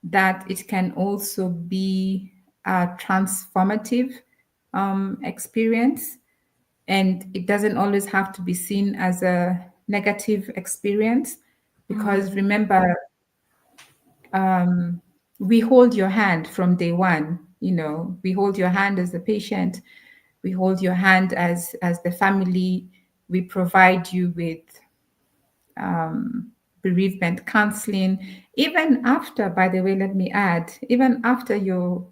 that it can also be a transformative experience. And it doesn't always have to be seen as a negative experience, because remember, we hold your hand from day one. We hold your hand as the patient, we hold your hand as the family. We provide you with bereavement counseling, even after, by the way, let me add, even after your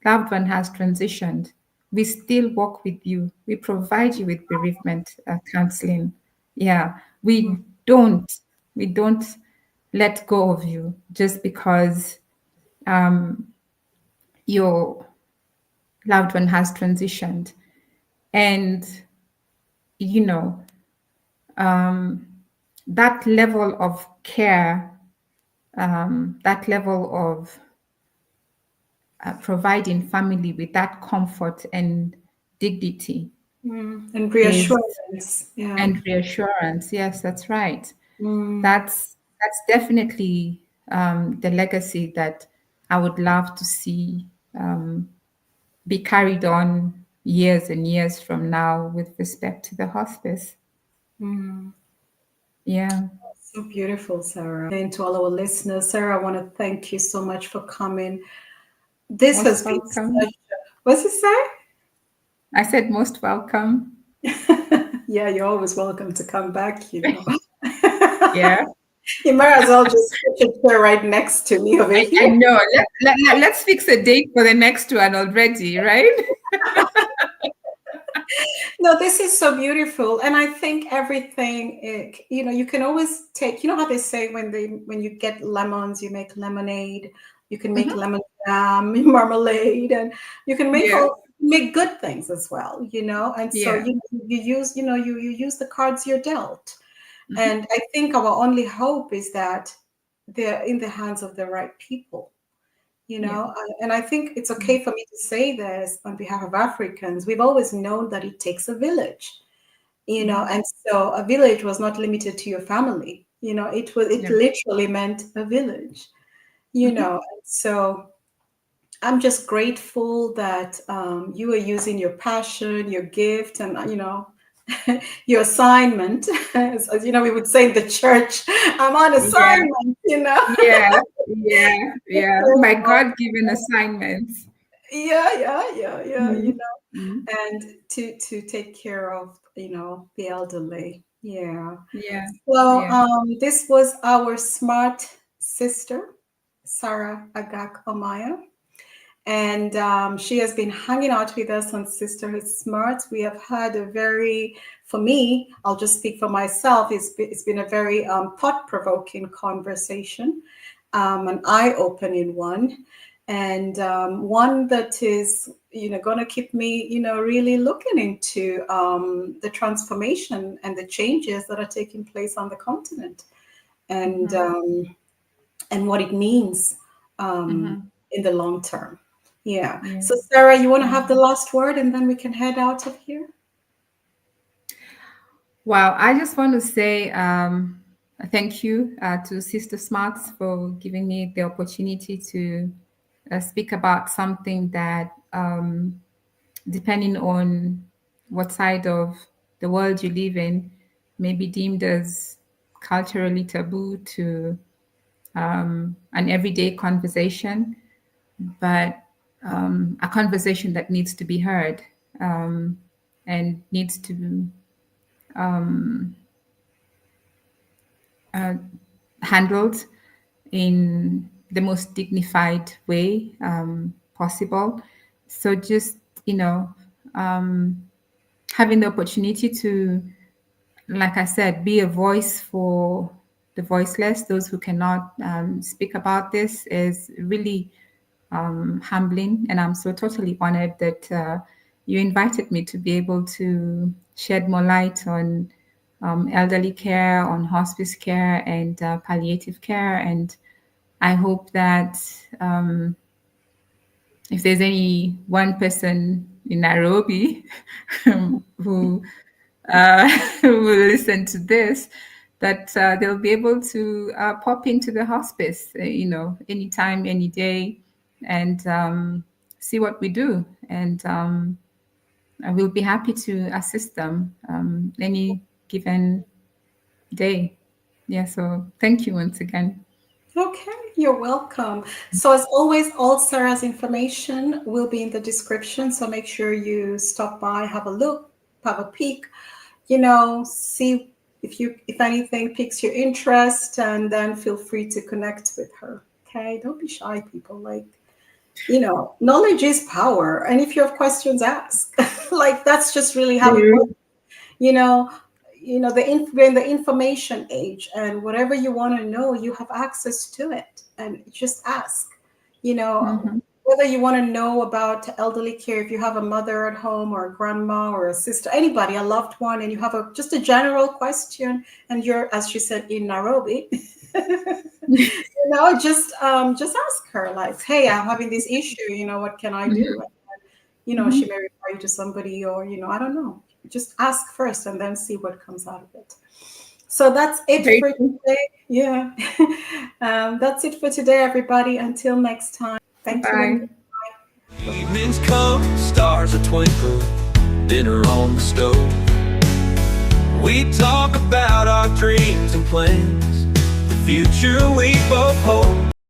loved one has transitioned, we still work with you. We provide you with bereavement counseling. Yeah, don't we don't let go of you just because your loved one has transitioned. And you know that level of care, that level of providing family with that comfort and dignity And is, reassurance. Yeah. and reassurance. Yes, that's right. Mm. That's definitely the legacy that I would love to see be carried on years and years from now with respect to the hospice. Yeah, So beautiful, Sarah. And to all our listeners, Sarah, I want to thank you so much for coming. This most has been welcome. such what's it say? I said most welcome. Yeah, you're always welcome to come back, you know. Yeah, You might as well just put your chair right next to me over I here. know. Let's fix a date for the next one already, right? No, this is so beautiful, and I think everything. You can always take. You know how they say when you get lemons, you make lemonade. You can make Mhm. lemon jam, marmalade, and you can make Yeah, good things as well. And so yeah. you use you use the cards you're dealt. Mhm. And I think our only hope is that they're in the hands of the right people. Yeah. And I think it's okay for me to say this on behalf of Africans. We've always known that it takes a village, Mhm. and so a village was not limited to your family. It Yeah. literally meant a village. Mhm. And so I'm just grateful that you are using your passion, your gift, and your assignment. As we would say in the church, I'm on Yeah. assignment. Yeah. Yeah. Yeah. My God-given assignments. Yeah. Mhm. Mhm. And to take care of the elderly. Yeah. Yeah. So Yeah. this was our smart sister, Sara Agak Omaya. And she has been hanging out with us on Sisterhood Smart. We have had a very, for me, I'll just speak for myself, it's been a very thought-provoking conversation, an eye-opening one, and one that is, going to keep me, really looking into the transformation and the changes that are taking place on the continent, and Mhm. um, and what it means um, Mhm. in the long term. Yeah. Yeah. So, Sarah, you want to have the Mhm. last word and then we can head out of here? Wow. I just want to say thank you to Sister Smarts for giving me the opportunity to speak about something that, depending on what side of the world you live in, may be deemed as culturally taboo to an everyday conversation, but a conversation that needs to be heard, um, and needs to handled in the most dignified way possible. So just, you know, having the opportunity to, like I said, be a voice for the voiceless, those who cannot speak about this, is really humbling. And I'm so totally honored that you invited me to be able to shed more light on elderly care, on hospice care, and palliative care. And I hope that if there's any one person in Nairobi who who will listen to this, that they'll be able to pop into the hospice, anytime, any day, and see what we do. And I will be happy to assist them any given day. Yeah, so thank you once again. Okay, you're welcome. So, as always, all Sarah's information will be in the description. So, make sure you stop by, have a look, have a peek, see if anything piques your interest, and then feel free to connect with her. Okay, don't be shy, people. Like, knowledge is power. And if you have questions, ask. Like, that's just really how it works. You know, we're in the information age, and whatever you want to know, you have access to it, and just ask. Mhm. Whether you want to know about elderly care, if you have a mother at home or a grandma or a sister, anybody, a loved one, and you have just a general question, and you're, as she said, in Nairobi, just ask her, like, hey, I'm having this issue, what can I do? She Mhm. may refer you to somebody, or I don't know. Just ask first and then see what comes out of it. So that's it Very for true. today. Yeah. That's it for today, everybody. Until next time. Thank you and Bye. goodbye. Evenings come, stars a twinkle, dinner on the stove. We talk about our dreams and plans, the future we both hope.